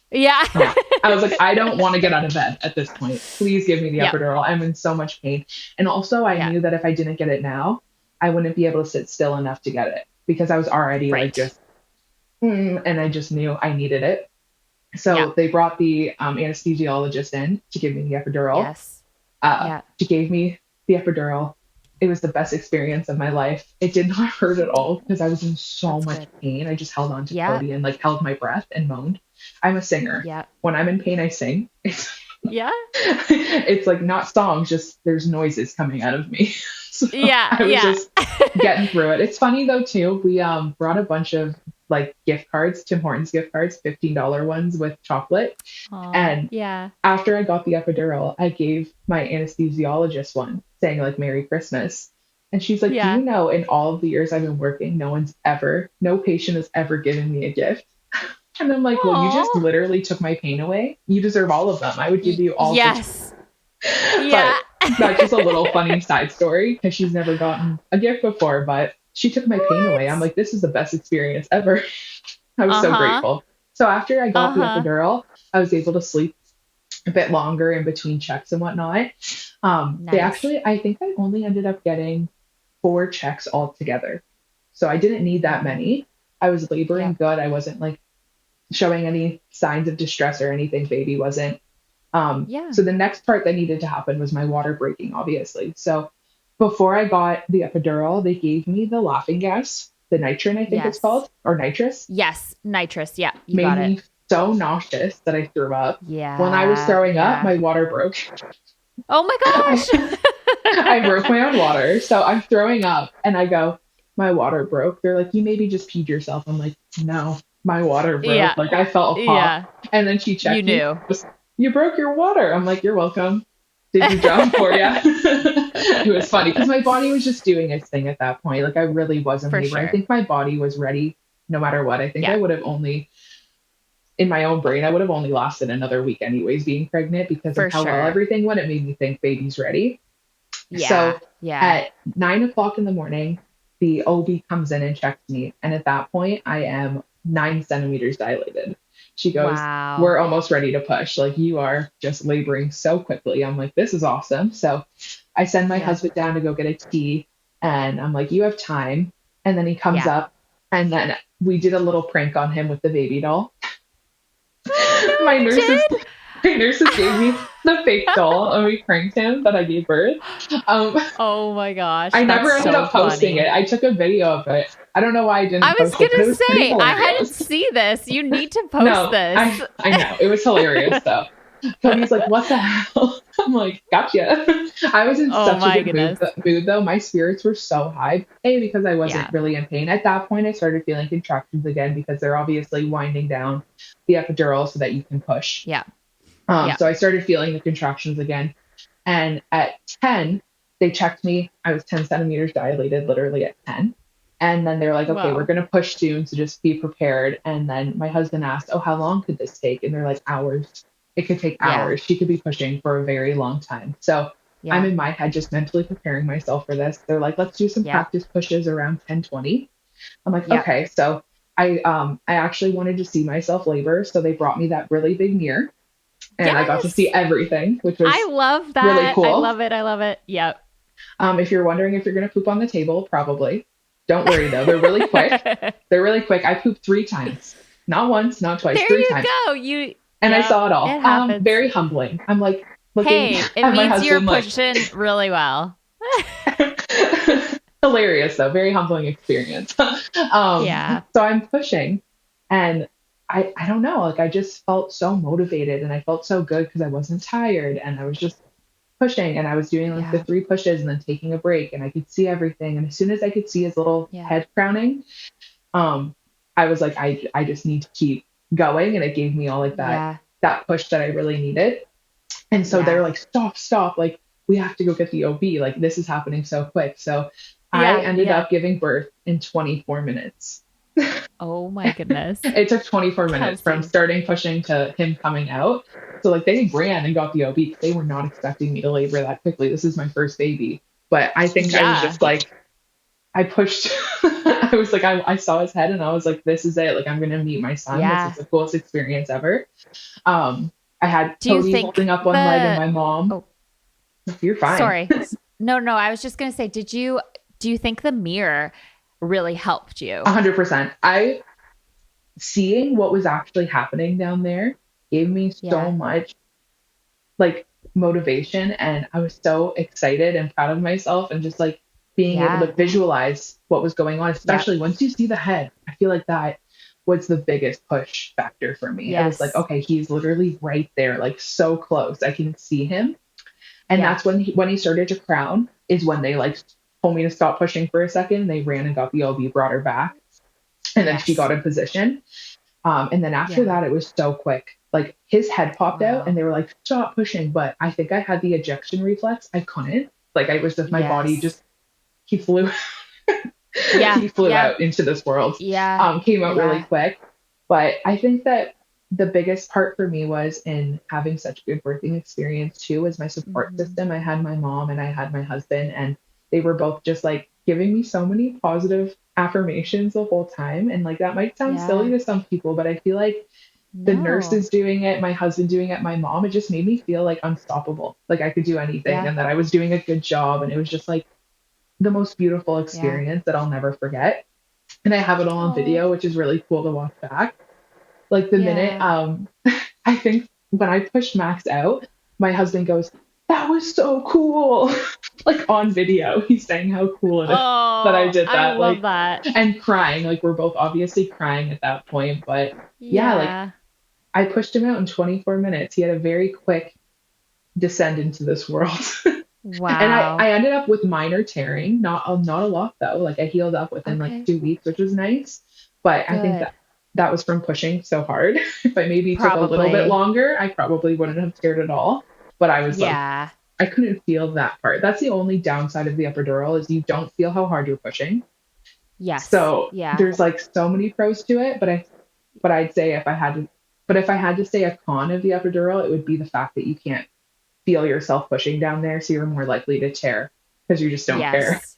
Yeah. Yeah. I was like, I don't want to get out of bed at this point. Please give me the Yep. epidural. I'm in so much pain. And also I Yeah. knew that if I didn't get it now, I wouldn't be able to sit still enough to get it because I was already like Right. just, and I just knew I needed it. Yeah. So they brought the anesthesiologist in to give me the epidural. Yes. Yeah. She gave me the epidural. It was the best experience of my life. It did not hurt at all because I was in so That's much good. pain. I just held on to Yeah. Cody and like held my breath and moaned. I'm a singer. Yeah. When I'm in pain, I sing. Yeah. It's like not songs, just there's noises coming out of me. So Yeah. I was Yeah. just getting through it. It's funny though too. We brought a bunch of like gift cards, Tim Hortons gift cards, $15 ones with chocolate. Oh, And yeah. after I got the epidural, I gave my anesthesiologist one saying like Merry Christmas. And she's like, do you Yeah. know in all of the years I've been working, no patient has ever given me a gift. And I'm like, well, you just Oh. literally took my pain away. You deserve all of them. I would give you all for Yes. but Yeah. that's just a little funny side story because she's never gotten a gift before, but she took my pain away. I'm What? like, this is the best experience ever. I was so Uh-huh. grateful. So after I got the Uh-huh. epidural, I was able to sleep a bit longer in between checks and whatnot. They Nice. actually, I think I only ended up getting 4 checks altogether. So I didn't need that Oh. many. I was Yeah. laboring good. I wasn't like showing any signs of distress or anything. Baby wasn't. Yeah. So the next part that needed to happen was my water breaking, obviously. So before I got the epidural, they gave me the laughing gas, the nitrin, I think it's Yes. called, or nitrous, Yes. Nitrous. Yeah. You made got it. me so nauseous that I threw up. When I was Yeah. throwing up, Yeah. my water broke. Oh my I, I gosh. broke my own water. So I'm throwing up and I go, my water broke. They're like, you maybe just peed yourself. I'm like, no, my water broke. Yeah. Like I felt a pop. Yeah. And then she You checked me. knew. You broke your water. I'm like, you're welcome. Did you drown for you? It was funny because my body was just doing its thing at that point. Like I really was in For labor. I sure. think my body was ready no matter what. I think I Yeah. would have only, in my own brain, I would have only lasted another week anyways being pregnant because of For how well sure. everything went. It made me think baby's ready. Yeah. So Yeah. at 9 o'clock in the morning, the OB comes in and checks me. And at that point, I am 9 centimeters dilated. She goes, Wow. we're almost ready to push. Like you are just laboring so quickly. I'm like, this is awesome. So I send my Yeah. husband down to go get a tea. And I'm like, you have time. And then he comes Yeah. up. And then we did a little prank on him with the baby doll. Oh my no, nurses you my nurses gave me did. the fake doll and we pranked him that I gave birth. Um, Oh my gosh, I that's never ended so up posting it. funny. I took a video of it. I don't know why I I didn't was post it, but it gonna was pretty say, I hadn't hilarious. see this. You need to post No, this. I know. It was hilarious though. Cody's like, what the hell? I'm like, gotcha. I was in Oh such a my good goodness. mood though. My spirits were so high. A, because I wasn't Yeah. really in pain. At that point, I started feeling contractions again because they're obviously winding down the epidural so that you can push. Yeah. Yeah. So I started feeling the contractions again. And at 10, they checked me. I was 10 centimeters dilated, literally at 10. And then they're like, okay, we're Wow. going to push soon. So just be prepared. And then my husband asked, oh, how long could this take? And they're like, hours. It could take Yeah. hours. She could be pushing for a very long time. So I'm Yeah. in my head just mentally preparing myself for this. They're like, let's do some Yep. practice pushes around 10:20. I'm like, Yep. okay. So I actually wanted to see myself labor. So they brought me that really big mirror and I got to see Yes. everything, which was I love really that. I cool. love it. I love it. Yep. If you're wondering if you're going to poop on the table, probably. Don't worry though. They're really quick. They're really quick. I pooped 3 times. Not once, not twice, There three you times. go. And I Yep, saw it all. it happens. Very humbling. I'm like looking Hey, it at my means you're husband like pushing really well. hilarious though. Very humbling experience. Yeah. So I'm pushing and I don't know, like I just felt so motivated and I felt so good because I wasn't tired and I was just pushing and I was doing like the Yeah. 3 pushes and then taking a break and I could see everything. And as soon as I could see his little Yeah. head crowning, um, I was like, I just need to keep going. And it gave me all like Yeah. that push that I really needed. And so they're Yeah. like, stop, like we have to go get the OB. Like this is happening so quick. So I Yeah. ended Yeah. up giving birth in 24 minutes. Oh my goodness. It took 24 minutes from Kelsey. starting pushing to him coming out. So like they ran and got the OB because they were not expecting me to labor that quickly. This is my first baby. But I think I was Yeah. just like, I pushed, I was like, I saw his head and I was like, this is it. Like, I'm going to meet my son. This is Yeah. the coolest experience ever. Um, I had Do you Cody think holding up one leg and the my mom. oh, You're fine. sorry. No, no, I was just going to say, do you think the mirror really helped you? 100%. I seeing what was actually happening down there gave me so Yeah. much like motivation and I was so excited and proud of myself and just like being able to Yeah. visualize what was going on, Yep. especially once you see the head. I feel like that was the biggest push factor for me. It was like, Yes. okay, he's literally right there, like so close. I can see him. And Yeah. that's when he started to crown is when they like told me to stop pushing for a second. They ran and got the OB, brought her back, and then she Yes. got in position. And then after Yeah. that, it was so quick. Like his head popped out and Wow. they were like, stop pushing. But I think I had the ejection reflex. I couldn't. Like I was just my body Yes. just he flew Yeah. he flew Yeah. out into this world. Yeah. Came out really Yeah. quick. But I think that the biggest part for me was in having such good birthing experience too was my support Hmm. system. I had my mom and I had my husband and they were both just like giving me so many positive affirmations the whole time. And like that might sound silly Yeah. to some people, but I feel like the No. nurses doing it, my husband doing it, my mom, it just made me feel like unstoppable. Like I could do anything Yeah. and that I was doing a good job. And it was just like the most beautiful Yeah. experience that I'll never forget. And I have it all on Oh, video, which is really cool to watch back. Like the minute, yeah. I think when I pushed Max out, my husband goes, that was so cool. Like on video, he's saying how cool it is that I Oh, did I that. love Like, that. and crying. Like, we're both obviously crying at that point. But yeah, like Yeah. I pushed him out in 24 minutes. He had a very quick descend into this world. And Wow. I ended up with minor tearing, not a lot though. Like I healed up within like Okay. 2 weeks, which was nice. But I think Good. that was from pushing so hard. If I maybe took a little bit Probably. longer, I probably wouldn't have teared at all. But I was like, Yeah. I couldn't feel that part. That's the only downside of the epidural is you don't feel how hard you're pushing. Yes. So Yeah. there's like so many pros to it, but I'd say if I had to say a con of the epidural, it would be the fact that you can't feel yourself pushing down there, so you're more likely to tear because you just don't care. Yes.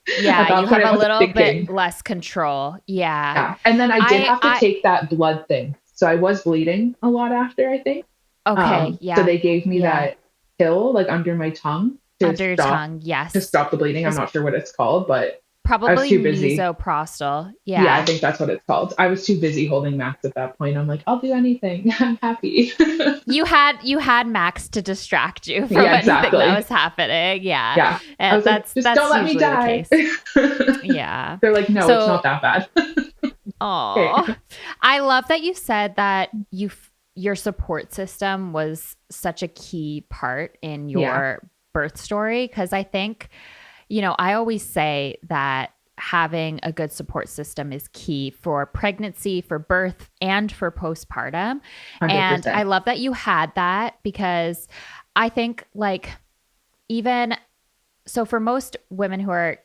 At Yeah, you that point, have I a wasn't little bit thinking. less control. Yeah. Yeah. And then I did have to I take that blood thing. So I was bleeding a lot after, I think. okay, So yeah. they gave me Yeah. that pill like under my tongue Under your tongue. to Yes. stop the bleeding. I'm It's not sure what it's called, but I was probably too busy. misoprostol. Yeah, I Yeah. think that's what it's called. I was too busy holding Max at that point. I'm like, I'll do anything. I'm happy. You had Max to distract you from Yeah, anything that exactly. was happening. Yeah. Yeah. I And was like, just don't that's let me usually the die. case. Yeah. They're like, no, it's not So, that bad. oh, Okay. I love that you said that your support system was such a key part in Yeah, your birth story because I think, I always say that having a good support system is key for pregnancy, for birth, and for postpartum. And I 100%. love that you had that because I think, like, even so, for most women who are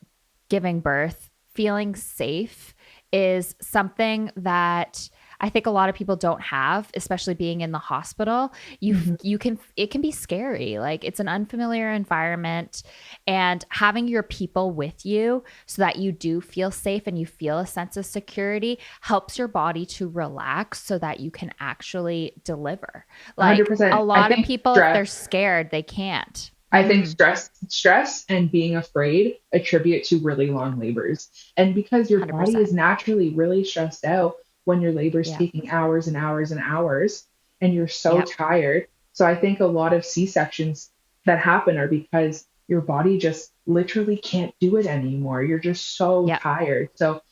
giving birth, feeling safe is something that I think a lot of people don't have, especially being in the hospital. Mhm. It can be scary. Like it's an unfamiliar environment, and having your people with you so that you do feel safe and you feel a sense of security helps your body to relax so that you can actually deliver. Like a 100%. lot of people, if they're scared, they can't. I think Mm-hmm. stress and being afraid attribute to really Yeah. long labors. And because your body 100%. is naturally really stressed out when your labor is Yeah. taking hours and hours and hours and you're so Yep. tired. So I think a lot of C-sections that happen are because your body just literally can't do it anymore. You're just so Yep. tired. So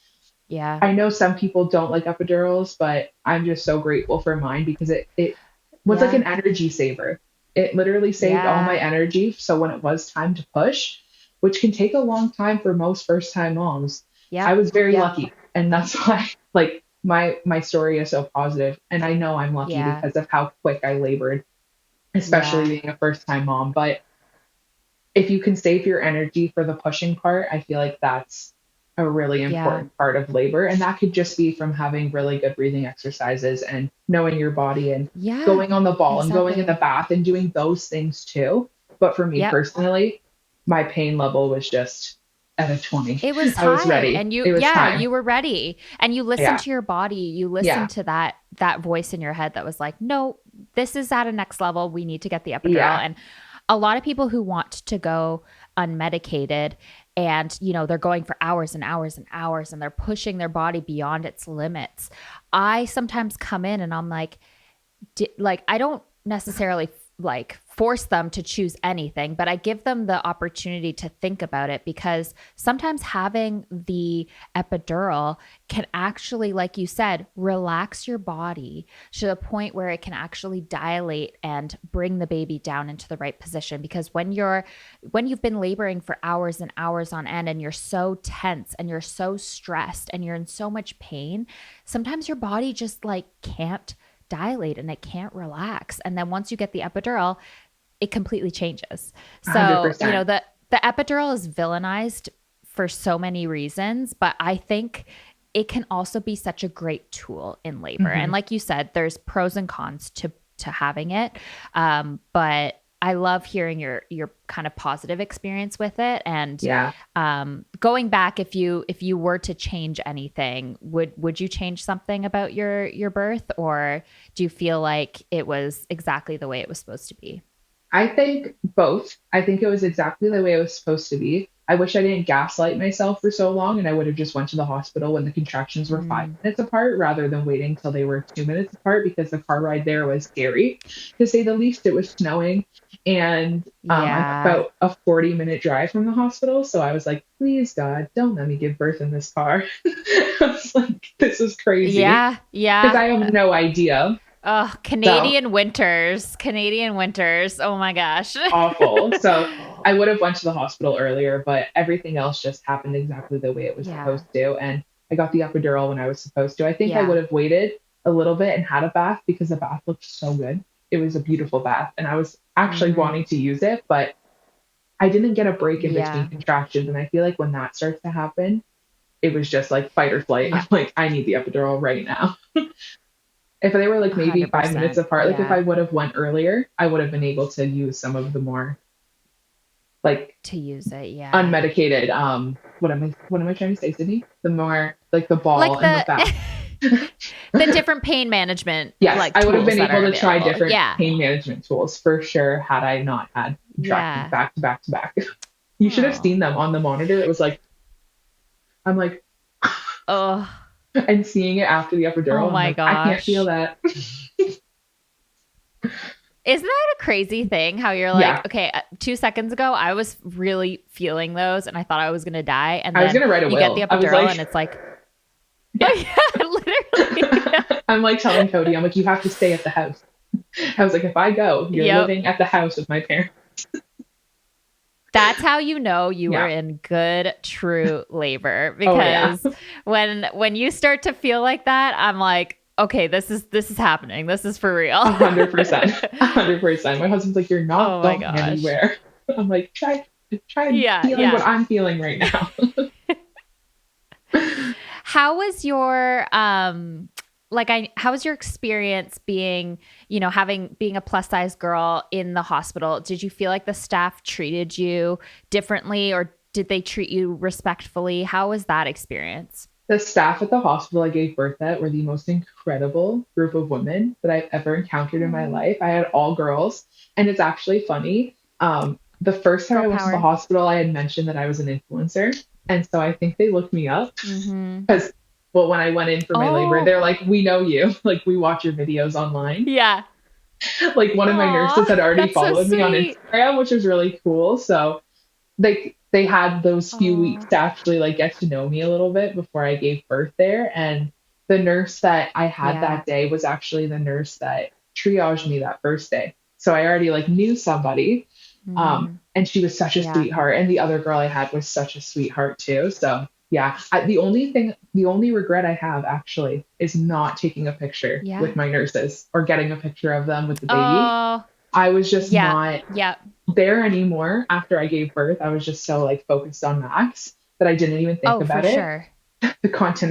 Yeah. I know some people don't like epidurals, but I'm just so grateful for mine because it was like Yeah. an energy saver. It literally saved all my Yeah. energy. So when it was time to push, which can take a long time for most first time moms, I Yep. was very Yep. lucky. And that's why like my story is so positive. And I know I'm lucky Yeah. because of how quick I labored, especially Yeah. being a first time mom. But if you can save your energy for the pushing part, I feel like that's a really Yeah. important part of labor. And that could just be from having really good breathing exercises and knowing your body and Yeah. going on the ball and going in the Exactly. bath and doing those things too. But for me Yep. personally, my pain level was just at a 20. It was I was time, ready. and you, It was yeah, time. you were ready, and you listened Yeah. to your body. You Yeah. listened to that voice in your head that was like, "No, this is at a next level. We need to get the epidural." Yeah. And a lot of people who want to go unmedicated, and they're going for hours and hours and hours, and they're pushing their body beyond its limits. I sometimes come in and I'm like I don't necessarily like force them to choose anything, but I give them the opportunity to think about it, because sometimes having the epidural can actually, like you said, relax your body to the point where it can actually dilate and bring the baby down into the right position. Because when you've been laboring for hours and hours on end, and you're so tense and you're so stressed and you're in so much pain, sometimes your body just like can't dilate and it can't relax. And then once you get the epidural, it completely changes. So, 100%. the epidural is villainized for so many reasons, but I think it can also be such a great tool in labor. Hmm. And like you said, there's pros and cons to having it. But I love hearing your kind of positive experience with it. And Yeah. going back, if you were to change anything, would you change something about your birth, or do you feel like it was exactly the way it was supposed to be? I think both. I think it was exactly the way it was supposed to be. I wish I didn't gaslight myself for so long and I would have just went to the hospital when the contractions were five Mm, minutes apart rather than waiting till they were 2 minutes apart because the car ride there was scary, to say the least. It was snowing and I'm yeah. about a 40-minute drive from the hospital. So I was like, please God, don't let me give birth in this car. I was like, this is crazy Yeah. because Yeah. I have no idea. Oh, So Canadian winters. Canadian winters. Oh my gosh. awful. So I would have went to the hospital earlier, but everything else just happened exactly the way it was Yeah. supposed to. And I got the epidural when I was supposed to. I think I would Yeah. have waited a little bit and had a bath because the bath looked so good. It was a beautiful bath, and I was actually Hmm. wanting to use it, but I didn't get a break in between Yeah. contractions. And I feel like when that starts to happen, it was just like fight or flight. Yeah. I'm like, I need the epidural right now. If they were like maybe 5 minutes 100%. apart, like if Yeah. I would have went earlier, I would have been able to use some of the more like To use it. Yeah. unmedicated what am I trying to say, Sydney? The more like the ball Like and the bath. the different pain management Yes, like I would have tools been that able are to try available. different Yeah. pain management tools for sure had I not had contractions Yeah. back to back to back. You should have Oh. seen them on the monitor. It was like I'm like Oh. and seeing it after the Oh epidural, I'm my like, I can't feel gosh. that. Isn't that a crazy thing how you're like, Yeah. okay, 2 seconds ago, I was really feeling those and I thought I was going to die. And I was then gonna write a you get the will. I was epidural and like, it's like, yeah. oh, yeah, literally. I'm like telling Cody, I'm like, you have to stay at the house. I was like, if I go, you're Yep. living at the house with my parents. That's how you know you were Yeah. in good, true labor. Oh yeah. Because when you start to feel like that, I'm like, okay, this is happening. This is for real. 100%. 100%. My husband's like, you're not Oh my going gosh. anywhere. I'm like, try Yeah, feeling what yeah. I'm feeling right now. How was your how was your experience being, being a plus size girl in the hospital? Did you feel like the staff treated you differently, or did they treat you respectfully? How was that experience? The staff at the hospital I gave birth at were the most incredible group of women that I've ever encountered in my Oh, life. I had all girls, and it's actually funny. The first time girl I went to the power. hospital, I had mentioned that I was an influencer, and so I think they looked me up Mm-hmm. because, well, when I went in for my labor, Oh, they're like, "We know you. Like, we watch your videos online." yeah. Like, one of my nurses Aw, had already that's so followed me on sweet. Instagram, which was really cool. So, like, they had those few weeks Oh, to actually like get to know me a little bit before I gave birth there. And the nurse that I had yeah. that day was actually the nurse that triaged me that first day. So I already like knew somebody. Mm, And she was such a yeah. sweetheart. And the other girl I had was such a sweetheart too. So yeah, the only regret I have actually is not taking a picture Yeah. with my nurses or getting a picture of them with the baby. Oh, I was just yeah. not Yeah. there anymore after I gave birth. I was just so like focused on Max that I didn't even think Oh, for about it. sure. The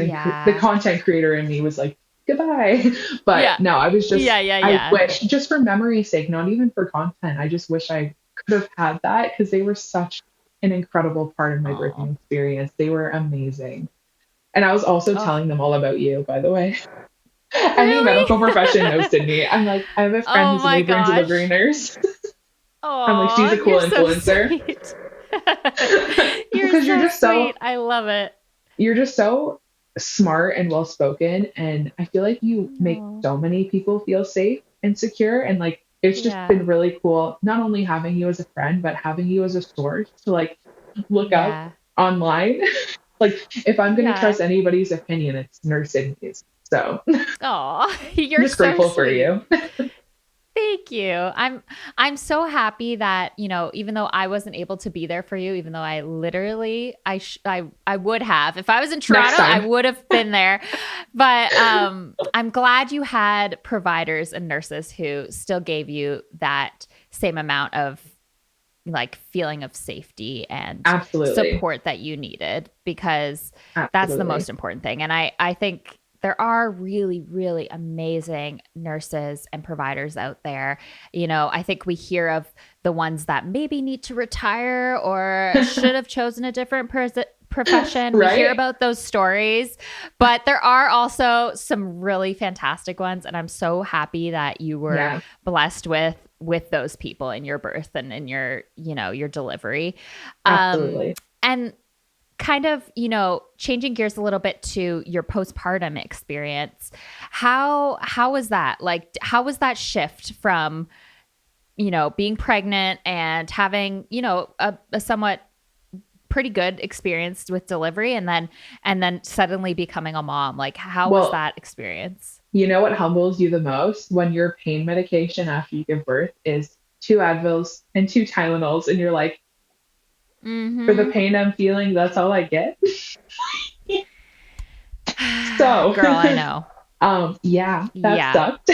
Yeah. content creator in me was like, goodbye. But Yeah. no, Yeah. Yeah. I Yeah. wish just for memory's sake, not even for content. I just wish I could have had that because they were such an incredible part of my Oh. birthing experience. They were amazing. And I was also Oh, telling them all about you, by the way. Any really? medical profession knows Sydney. I'm like, I have a friend Oh who's a my labor and delivery gosh. nurse. I'm like, she's Oh, a cool you're so influencer. sweet. You're Because so sweet. I love it. you're just so smart and well spoken, and I feel like you make Oh, so many people feel safe and secure, and like it's just yeah. been really cool not only having you as a friend but having you as a source to like look up Yeah. online. Like if I'm going to Yeah. trust anybody's opinion, it's Nurse Sydney's. So Oh, I'm you're just so grateful for sweet. you. Thank you. I'm so happy that, even though I wasn't able to be there for you, even though I literally I would have. If I was in Next Toronto, I time. would have been there. But I'm glad you had providers and nurses who still gave you that same amount of like feeling of safety and Absolutely. support that you needed, because that's the most Absolutely. important thing. And I think there are really, really amazing nurses and providers out there. I think we hear of the ones that maybe need to retire or should have chosen a different profession. We hear Right? about those stories, but there are also some really fantastic ones. And I'm so happy that you were Yeah, blessed with those people in your birth and in your delivery. um absolutely. and kind of changing gears a little bit to your postpartum experience. How was that? Like, how was that shift from being pregnant and having a somewhat pretty good experience with delivery, and then suddenly becoming a mom? Like, how was Well, that experience? you know what humbles you the most when your pain medication after you give birth is two Advils and two Tylenols, and you're like, for the Mm-hmm. pain I'm feeling, that's all I get. So, Girl, I know. yeah, that Yeah. sucked.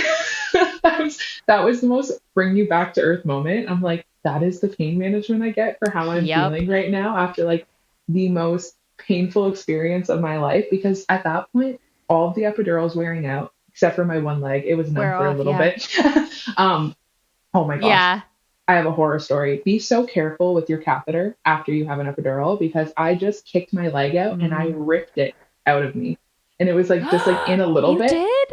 That was the most bring you back to earth moment. I'm like, that is the pain management I get for how I'm Yep. feeling right now after like the most painful experience of my life. Because at that point, all of the epidurals wearing out, except for my one leg. It was numb We're for a off. little Yeah. bit. um, oh my gosh. Yeah. I have a horror story. Be so careful with your catheter after you have an epidural because I just kicked my leg out and I Mm. ripped it out of me. And it was like just like in a little You bit. did?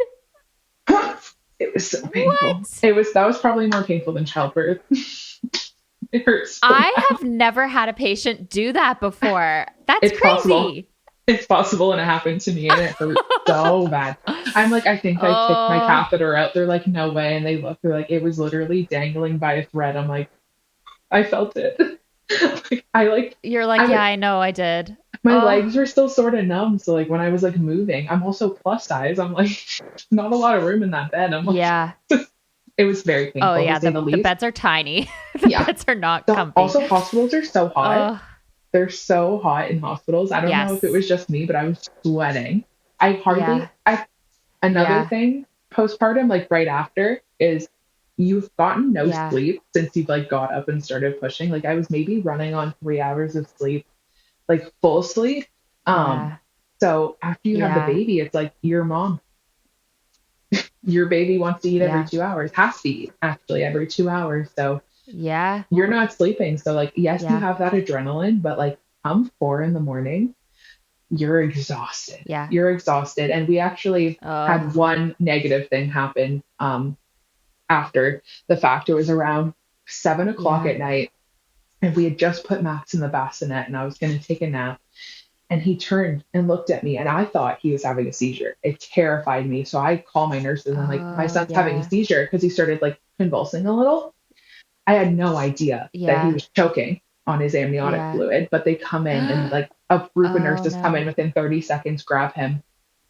It was so painful. What? That was probably more painful than childbirth. It hurts so I bad. have never had a patient do that before. That's It's possible. crazy. It's possible and it happened to me and it hurt so bad. I'm like, I think I kicked my Oh, catheter out. They're like, no way. And they look, they're like, it was literally dangling by a thread. I'm like, I felt it. Like, you're like, I'm yeah, I know I did. my Oh, legs were still sort of numb. So like when I was like moving, I'm also plus size. I'm like, not a lot of room in that bed. I'm like, yeah. it was very Oh, painful to yeah. say the The least. beds are tiny. The Yeah. beds are not So comfy. also hospitals are so hot. Oh, They're so hot in hospitals. I don't know if it yes. was just me, but I was sweating. Yeah. Another Yeah. thing postpartum, like right after, is you've gotten no Yeah. sleep since you've like got up and started pushing. Like I was maybe running on 3 hours of sleep, like full sleep. Um, Yeah. so after you have the Yeah. baby, it's like your mom, your baby wants to eat every Yeah. 2 hours, has to eat actually every 2 hours. So Yeah. you're not sleeping. So like, yes, you Yeah. have that adrenaline, but like come 4 in the morning, you're exhausted. Yeah. You're exhausted. And we actually had Oh, one negative thing happen after the fact. It was around 7 o'clock yeah. at night, and we had just put Max in the bassinet, and I was going to take a nap. And he turned and looked at me, and I thought he was having a seizure. It terrified me. So I call my nurses. I'm like, my Oh, son's having a yeah. seizure because he started like convulsing a little. I had no idea that he Yeah. was choking on his amniotic Yeah. fluid, but they come in and like a group of Oh nurses come in no. within 30 seconds, grab him,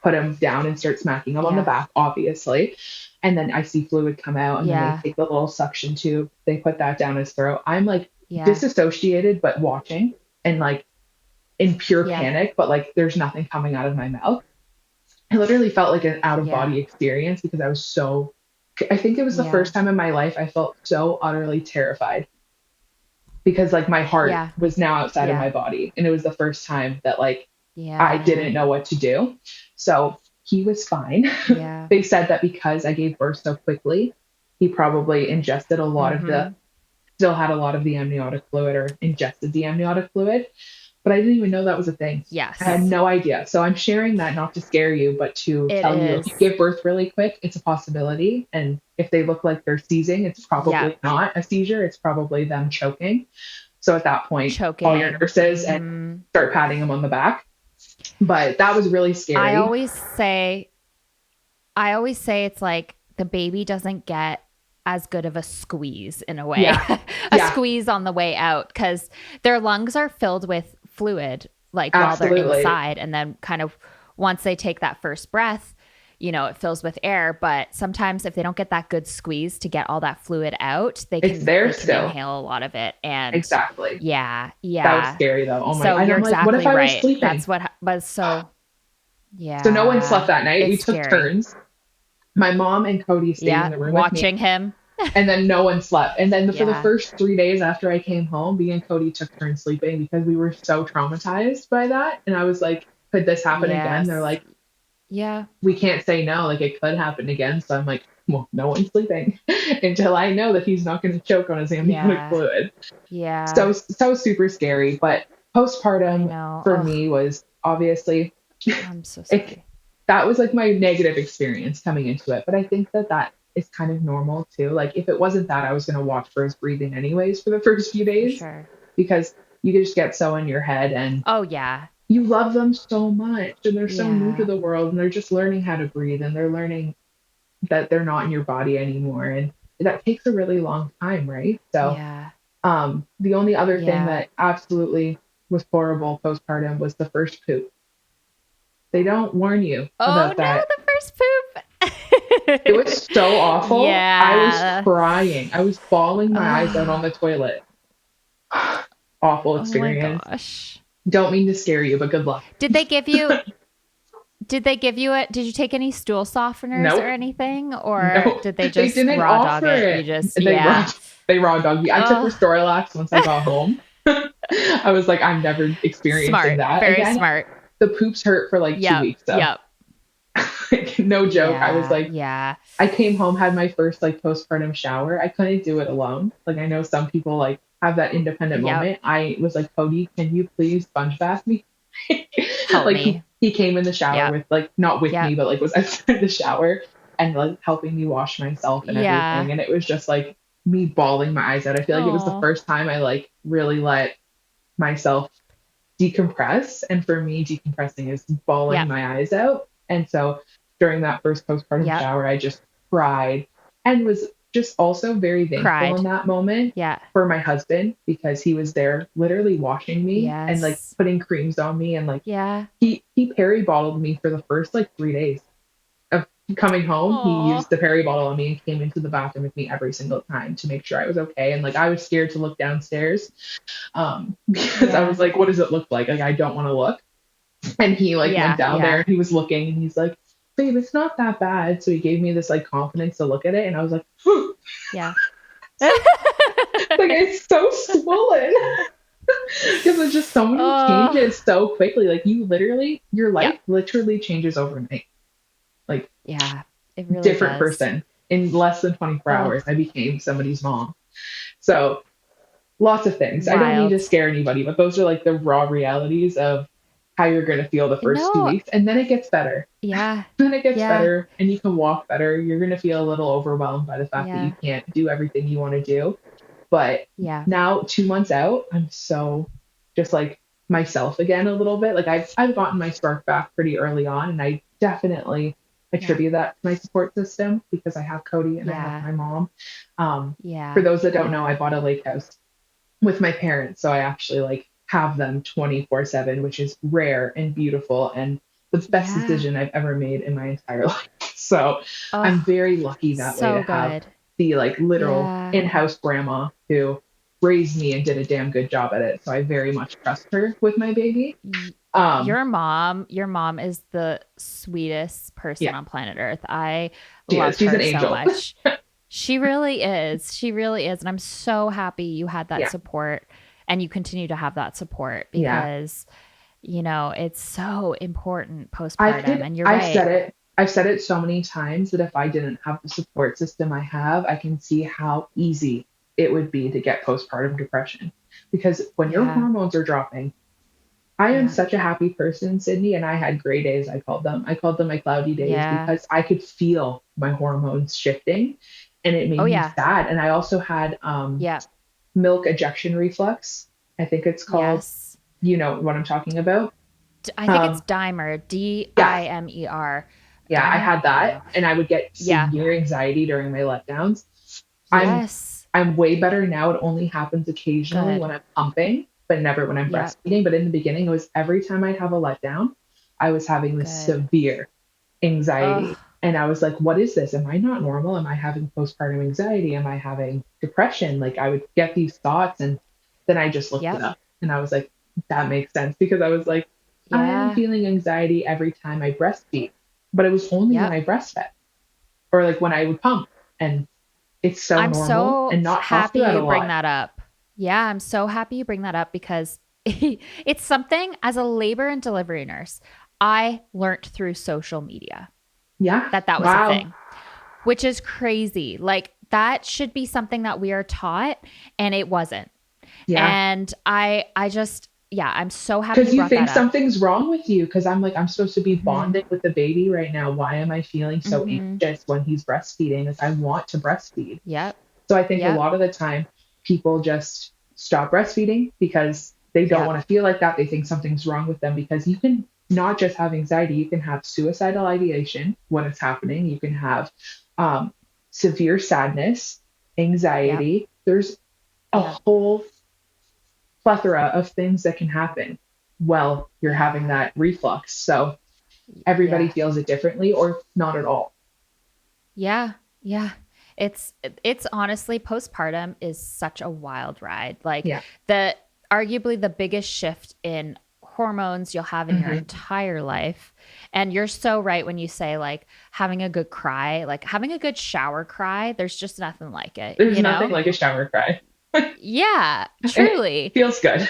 put him down and start smacking him on the Yeah. back, obviously. And then I see fluid come out and then they Yeah. take the little suction tube, they put that down his throat. I'm like Yeah. disassociated, but watching and like in pure Yeah. panic, but like there's nothing coming out of my mouth. I literally felt like an out of Yeah. body experience because I think it was the Yeah. first time in my life I felt so utterly terrified because like my heart Yeah. was now outside of Yeah. my body. And it was the first time that like I Yeah. didn't know what to do. So he was fine. Yeah. They said that because I gave birth so quickly, he probably ingested a lot of Mm-hmm. still had a lot of the amniotic fluid or ingested the amniotic fluid, but I didn't even know that was a thing. I had Yes. no idea. So I'm sharing that not to scare you, but to It tell you if you is. give birth really quick, it's a possibility. And if they look like they're seizing, it's Yeah. probably not a seizure. It's probably them choking. So at that point, all your Choking. nurses and Mm-hmm. start patting them on the back. But that was really I scary. always say I always say it's like the baby doesn't get as good of a squeeze in a way, Yeah. a Yeah. squeeze on the way out because their lungs are filled with fluid like while they're Absolutely. inside. And then kind of once they take that first breath, it fills with air. But sometimes if they don't get that good squeeze to get all that fluid out, they It's can there they can still. inhale a lot of it. And Exactly. yeah, That was yeah. scary though. Oh my. So And you're I'm like, what if exactly I was right. sleeping? That's what was so So no one slept yeah, that night. We it's took scary. turns. My mom and Cody stayed in Yeah, the room with me, watching him. and then no one slept. And then for the Yeah. first 3 days after I came home, me and Cody took turns sleeping because we were so traumatized by that. And I was like, could this happen again? They're Yes. like, Yeah. we can't say no. Like it could happen again. So I'm like, well, no one's sleeping until I know that he's not going to choke on his amniotic Yeah. fluid. Yeah. So super scary. But I postpartum know. for Oh, me was obviously I'm so it, sorry. that was like my negative experience coming into it. But I think that is kind of normal too. Like if it wasn't that, I was going to watch for his breathing anyways for the first few For days sure. because you just get so in your head and Oh, yeah. you love them so much and they're so new to Yeah. the world and they're just learning how to breathe and they're learning that they're not in your body anymore. And that takes a really long time, right? So Yeah. the only other thing Yeah. that absolutely was horrible postpartum was the first poop. They don't warn you Oh, about no, that. the first It poop. was so awful. I was Yeah. crying. I was bawling my eyes out on Oh, the toilet. Awful oh my experience. gosh. Don't mean to scare you, but good luck. Did they give you did they give you it? Did you take any stool softeners or Nope. anything? Or Nope. did they They just didn't raw dog offer it? You it. just, yeah. They raw dog me. I took Oh, Restorelax once I got home. I was like, I'm never experiencing smart. that Very again. smart. The poops hurt for like 2 Yep. weeks though. Yep. Like, no joke. I was Yeah. like, Yeah. I came home, had my first like postpartum shower. I couldn't do it alone. Like I know some people like have that independent Yep. moment. I was like, Cody, can you please sponge bath me? Help Like me. he came in the shower Yep. with like not with me, Yep. but like was outside the shower and like helping me wash myself and Yeah. everything. And it was just like me bawling my eyes out. I feel like it was the Oh. first time I like really let myself decompress. And for me, decompressing is bawling Yep. my eyes out. And so during that first postpartum Yep. shower, I just cried and was just also very thankful in Cried. that moment Yeah. for my husband because he was there literally washing me and like Yes. putting creams on me and like Yeah. he peri bottled me for the first like 3 days of coming home. He Oh. used the peri bottle on me and came into the bathroom with me every single time to make sure I was okay. And like I was scared to look downstairs because I was Yeah. like, what does it look like I don't want to look. And he like went Yeah. down there Yeah. and he was looking and he's like, babe, it's not that bad. So he gave me this like confidence to look at it and I was like, Yeah. like it's so swollen. Because there's just so many Oh. changes so quickly. Like your Yep. life literally changes overnight. Like Yeah. It really different does. person. In less than 24 Oh, hours, I became somebody's mom. So lots of things. I don't mean to wild. scare anybody, but those are like the raw realities of how you're going to feel the first few No. weeks. And then it gets better. Yeah. Then it gets Yeah. better and you can walk better. You're going to feel a little overwhelmed by the fact that you Yeah. can't do everything you want to do. But Yeah. now 2 months out, I'm so just like myself again a little bit. Like I've gotten my spark back pretty early on and I definitely Yeah. attribute that to my support system because I have Cody and I have Yeah. my mom. For Yeah. those that don't know, Yeah. I bought a lake house with my parents. So I actually like have them 24/7, which is rare and beautiful and the best Yeah. decision I've ever made in my entire life. So I'm Oh, very lucky that way to so have good. the like literal Yeah. in-house grandma who raised me and did a damn good job at it. So I very much trust her with my baby. Y- Um, your mom is the sweetest person yeah, on planet Earth. I she is. love She's an her so angel. much. She really is. She really is. And I'm so happy you had that Yeah. support and you continue to have that support Yeah. because, it's so important postpartum. And you're I've right. said it. I've said it so many times that if I didn't have the support system I have, I can see how easy it would be to get postpartum depression. Because when your Yeah. hormones are dropping, I am Yeah. such a happy person, Sydney, and I had gray days, I called them. I called them my cloudy days Yeah. because I could feel my hormones shifting and it Oh, made me yeah. sad. And I also had Yeah. milk ejection reflux. I think it's called, Yes. you know what I'm talking about. I think it's Um, Dimer, yeah, Dimer. yeah, I Dimer? had I don't that know. and I would get Yeah. severe anxiety during my letdowns. I'm Yes. I'm way better now. It only happens occasionally Good. when I'm pumping, but never when I'm Yep. breastfeeding. But in the beginning, it was every time I'd have a letdown, I was having this Good. severe Oh, anxiety. And I was like, what is this? Am I not normal? Am I having postpartum anxiety? Am I having depression? Like I would get these thoughts and then I just looked it yep. up and I was like, that makes sense because I was like, I am Yeah. feeling anxiety every time I breastfeed, but it was only when Yep. I breastfed or like when I would pump. And it's so I'm normal so and not talked happy about a you bring lot. that up. Yeah, I'm so happy you bring that up because it's something as a labor and delivery nurse, I learned through social media Yeah. that was a Wow. thing, which is crazy. Like that should be something that we are taught and it wasn't. Yeah. And I just yeah, I'm so happy Because you you brought think that up. something's wrong with you. Because I'm like, I'm supposed to be Mhm. bonding with the baby right now. Why am I feeling so Mhm. anxious when he's breastfeeding? Like, I want to breastfeed. Yep. So I think a Yep. lot of the time people just stop breastfeeding because they don't Yep. want to feel like that. They think something's wrong with them because you can not just have anxiety, you can have suicidal ideation when it's happening. You can have um, severe sadness, Yep. anxiety. There's a Yep. whole plethora of things that can happen while you're having Yeah. that reflux. So everybody Yeah. feels it differently or not at all. Yeah. Yeah. It's honestly postpartum is such a wild ride. Like Yeah. the arguably the biggest shift in hormones you'll have in your Hmm. entire life. And you're so right when you say like having a good cry, like having a good shower cry, there's just nothing like it, There's you nothing know? like a shower cry. Yeah, It truly. feels good.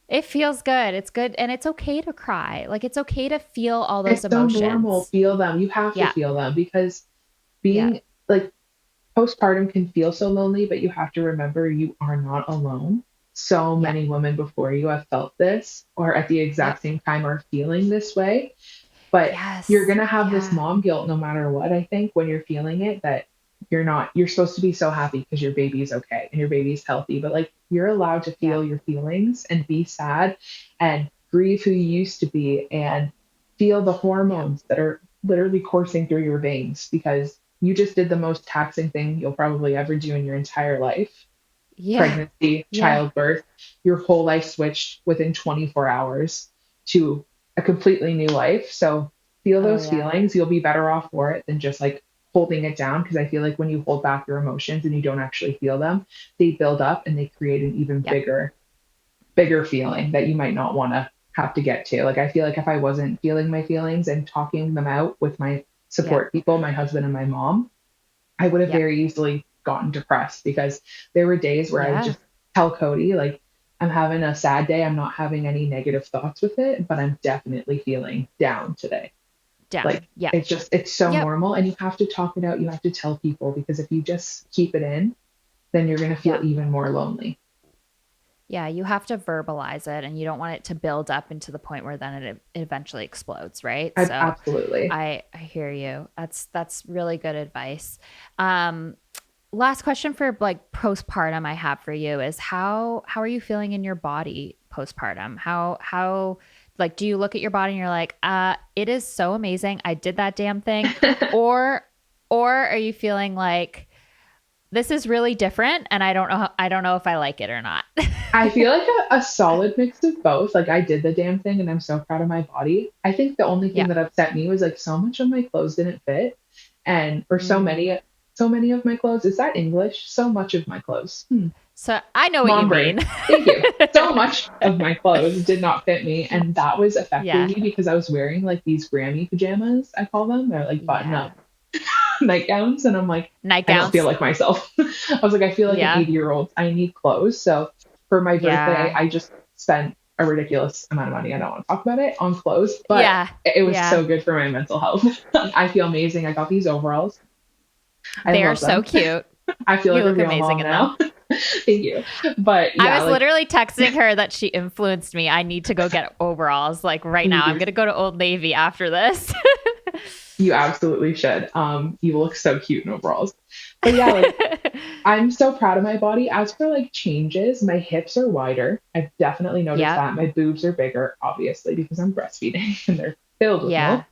It feels good. It's good and it's okay to cry. Like it's okay to feel all those It's so normal. emotions. Feel them. You have to Yeah. feel them because Yeah. being like postpartum can feel so lonely, but you have to remember you are not alone. So Yeah. many women before you have felt this or at the Yep. exact same time are feeling this way. But you're Yes. going to have this Yeah. mom guilt no matter what, I think, when you're feeling it, that you're supposed to be so happy because your baby's okay and your baby's healthy. But like you're allowed to Yeah. feel your feelings and be sad and grieve who you used to be and feel the Yeah. hormones that are literally coursing through your veins because you just did the most taxing thing you'll probably ever do in your entire life. Yeah. Pregnancy, Yeah. childbirth, your whole life switched within 24 hours to a completely new life. So feel Oh those yeah. feelings. You'll be better off for it than just like holding it down. Because I feel like when you hold back your emotions and you don't actually feel them, they build up and they create an even Yep. bigger feeling that you might not want to have to get to. Like I feel like if I wasn't feeling my feelings and talking them out with my Yep. support people, my husband and my mom, I would have Yep. very easily gotten depressed because there were days where I would Yeah. just tell Cody, like, I'm having a sad day. I'm not having any negative thoughts with it, but I'm definitely feeling down today. Down. Like, Yep. it's so Yep. normal. And you have to talk it out. You have to tell people because if you just keep it in, then you're going to feel Yep. even more lonely. Yeah. You have to verbalize it and you don't want it to build up into the point where then it eventually explodes, right? So Absolutely. I hear you. That's really good advice. Um, Last question for like postpartum I have for you is how are you feeling in your body postpartum? How like do you look at your body and you're like, it is so amazing. I did that damn thing. Or or are you feeling like this is really different, and I don't know if I like it or not. I feel like a solid mix of both. Like I did the damn thing and I'm so proud of my body. I think the only thing Yeah. that upset me was like so much of my clothes didn't fit and or Mm. so many of my clothes. Is that English? So much of my clothes. So I know what you Mom brain. mean. Thank you. So much of my clothes did not fit me and that was affecting Yeah. me because I was wearing like these Grammy pajamas, I call them. They're like button Yeah. up nightgowns and I'm like I don't feel Nightgowns. like myself. I was like I feel like an Yeah. 80-year-old. I need clothes. So for my birthday, Yeah. I just spent a ridiculous amount of money. I don't want to talk about it on clothes, but Yeah. it was Yeah. so good for my mental health. I feel amazing. I got these overalls. I They're love so them. cute. I feel You like a look real amazing mom in them. now. Thank you. But I yeah, was like literally texting her that she influenced me. I need to go get overalls like right you now. I'm do going to go to Old Navy after this. you absolutely should. You look so cute in overalls. But yeah, like I'm so proud of my body. As for like changes, my hips are wider. I've definitely noticed Yep. that. My boobs are bigger, obviously, because I'm breastfeeding and they're filled with Yeah. milk.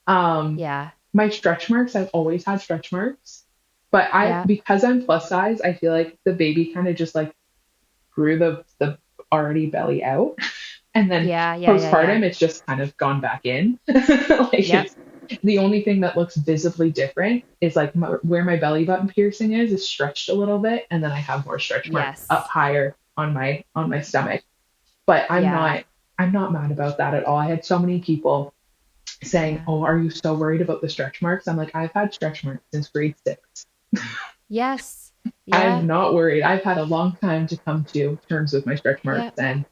Um, Yeah. my stretch marks, I've always had stretch marks, but Yeah. because I'm plus size, I feel like the baby kind of just like grew the already belly out. And then Yeah. Yeah. Yeah. Yeah. postpartum, it's just kind of gone back in. Like Yep. it's the only thing that looks visibly different is like where my belly button piercing is stretched a little bit, and then I have more stretch marks up Yes. higher on my stomach. But Yeah. I'm not mad about that at all. I had so many people saying, Yeah. "Oh, are you so worried about the stretch marks?" I'm like, I've had stretch marks since grade 6. Yes. I'm Yeah. not worried. I've had a long time to come to terms with my stretch marks, Yep. and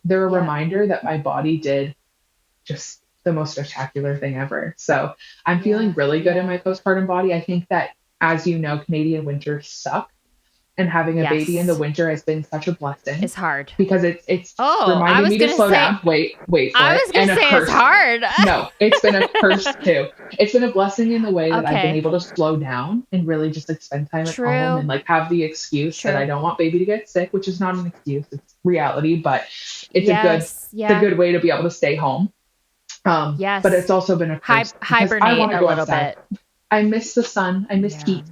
they're a Yep. reminder that my body did just the most spectacular thing ever. So I'm feeling Yeah. really good in Yeah. my postpartum body. I think that, as you know, Canadian winters suck, and having a baby in the Yes. winter has been such a blessing It's hard. because it's Oh, I reminded was me to going to slow say, down. Wait for I it, was going and to a say it's curse. hard. No, it's been a curse too. It's been a blessing in the way that I've been Okay. able to slow down and really just like spend time at home and True. like have the excuse that I True. don't want baby to get sick, which is not an excuse, it's reality, but Yes. it's a Yeah. good way to be able to stay home. But it's Yes. also been a curse because I want Hibernate to a go little outside. bit. I miss the sun. I miss Yeah. heat.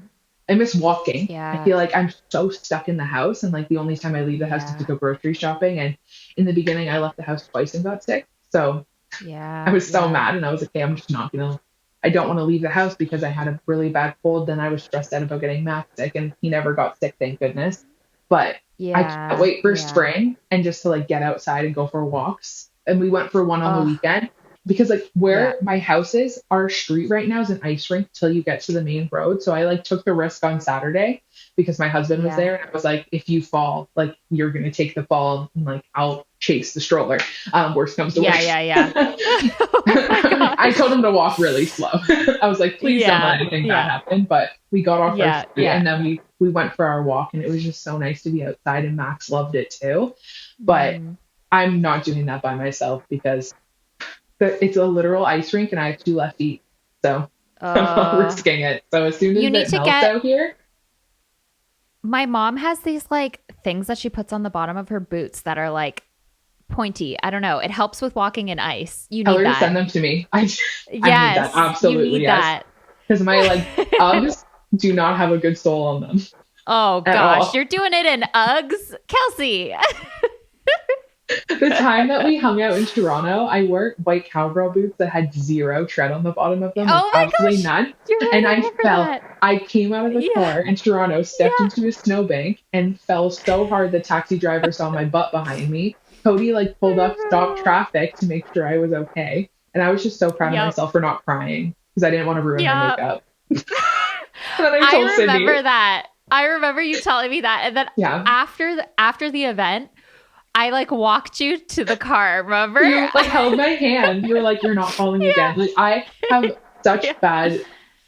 I miss walking. I Yeah. feel like I'm so stuck in the house, and like the only time I leave the house is to Yeah. go grocery shopping. And in the beginning, I left the house twice and got sick. So I Yeah. was so Yeah. mad, and I was like, "Okay, I'm just not gonna. I don't want to leave the house because I had a really bad cold. Then I was stressed out about getting Max sick, and he never got sick, thank goodness. But I can't Yeah. wait for Yeah. spring and just to like get outside and go for walks. And we went for one on the Oh, weekend because like yeah. where my house is, our street right now is an ice rink till you get to the main road. So I like took the risk on Saturday because my husband was Yeah. there and I was like, if you fall, like you're gonna take the fall and like I'll chase the stroller. Worst comes to Yeah. worst. Yeah. Yeah. Oh my I told gosh. him to walk really slow. I was like, please don't Yeah. let anything bad Yeah. happen. But we got off our Yeah. street Yeah. and then we went for our walk and it was just so nice to be outside and Max loved it too. But Mm. I'm not doing that by myself because it's a literal ice rink and I have 2 left feet. So I'm not Uh, risking it. So as soon you as need it to melts get out here, my mom has these like things that she puts on the bottom of her boots that are like pointy. I don't know. It helps with walking in ice. You tell need her to that. send them to me. I need that. Yes, you Absolutely, need yes. that. Because my like Uggs do not have a good sole on them Oh at gosh, all. you're doing it in Uggs, Kelsey. The time that we hung out in Toronto, I wore white cowgirl boots that had zero tread on the bottom of them, like Oh my absolutely gosh, none. you're right. And I I remember fell. that. I came out of the Yeah, car in Toronto, stepped yeah. into a snowbank, and fell so hard the taxi driver saw my butt behind me. Cody like pulled I up, stopped remember that. traffic to make sure I was okay. And I was just so proud of Yep. myself for not crying because I didn't want to ruin my Yep. makeup. And then I I told Sydney, remember that. I remember you telling me that. And then yeah, after the event, I like walked you to the car, remember? you like held my hand. You were like, you're not falling again. Like I have Yeah. such bad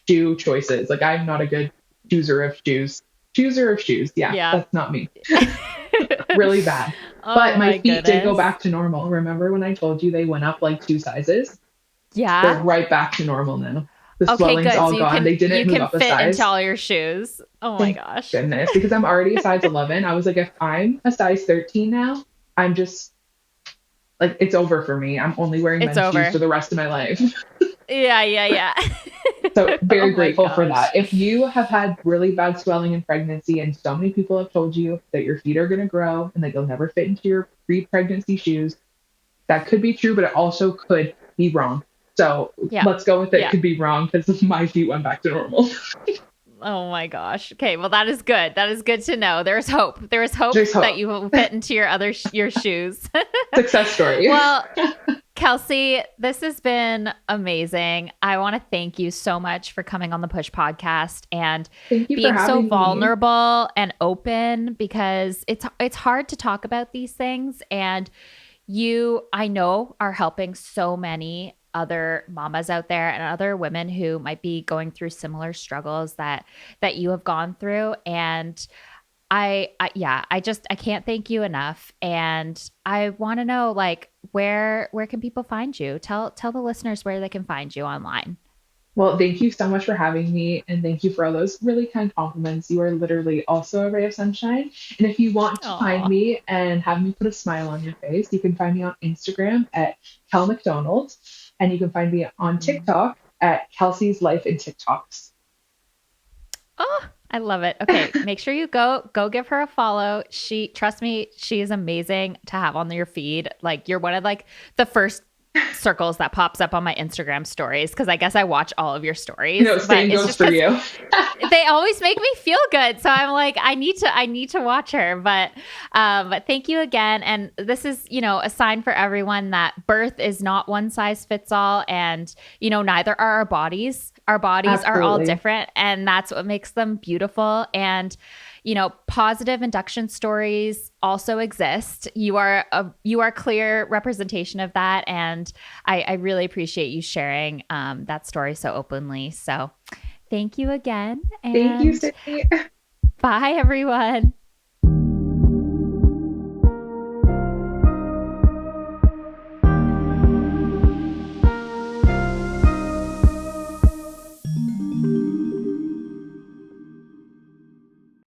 shoe choices. Like I'm not a good chooser of shoes. Chooser of shoes. Yeah, Yeah. that's not me. Really bad. But Oh my my feet did go goodness. back to normal. Remember when I told you they went up like 2 sizes? They're Yeah. right back to normal now. The Okay, swelling's good. all So gone. They you didn't move can up a fit into size. all your shoes. Oh my Thank gosh. goodness. Because I'm already a size 11. I was like, if I'm a size 13 now, I'm just like, it's over for me. I'm only wearing It's men's shoes over. for the rest of my life. Yeah, yeah, yeah. So Oh very my grateful for gosh. that. If you have had really bad swelling in pregnancy and so many people have told you that your feet are going to grow and that you'll never fit into your pre-pregnancy shoes, that could be true, but it also could be wrong. So Yeah. let's go with it. Yeah. Could be wrong because my feet went back to normal. Oh my gosh. Okay, well that is good. That is good to know. There's hope. There is hope There's that hope. you will fit into your your shoes. Success story. Well, Kelsey, this has been amazing. I want to thank you so much for coming on the Push podcast and Thank you for being so having me. vulnerable and open because it's hard to talk about these things and you I know are helping so many other mamas out there and other women who might be going through similar struggles that you have gone through and yeah, I can't thank you enough. And I want to know like where can people find you? Tell the listeners where they can find you online. Well, thank you so much for having me. And thank you for all those really kind compliments. You are literally also a ray of sunshine. And if you want to find Oh, me and have me put a smile on your face, you can find me on Instagram at Kel McDonald. And you can find me on TikTok at Kelsey's Life in TikToks. oh, I love it. Okay, make sure you go give her a follow. Trust me, she is amazing to have on your feed. Like you're one of like the first circles that pops up on my Instagram stories because I guess I watch all of your stories, but Same it's goes just for because you. they always make me feel good. So I'm like, I need to watch her. But thank you again. And this is, you know, a sign for everyone that birth is not one size fits all. And, you know, neither are our bodies. Our bodies are all Absolutely. different. And that's what makes them beautiful. And, you know, positive induction stories also exist. You are clear representation of that. And I really appreciate you sharing that story so openly. So thank you again Thank you, and Sydney. bye, everyone.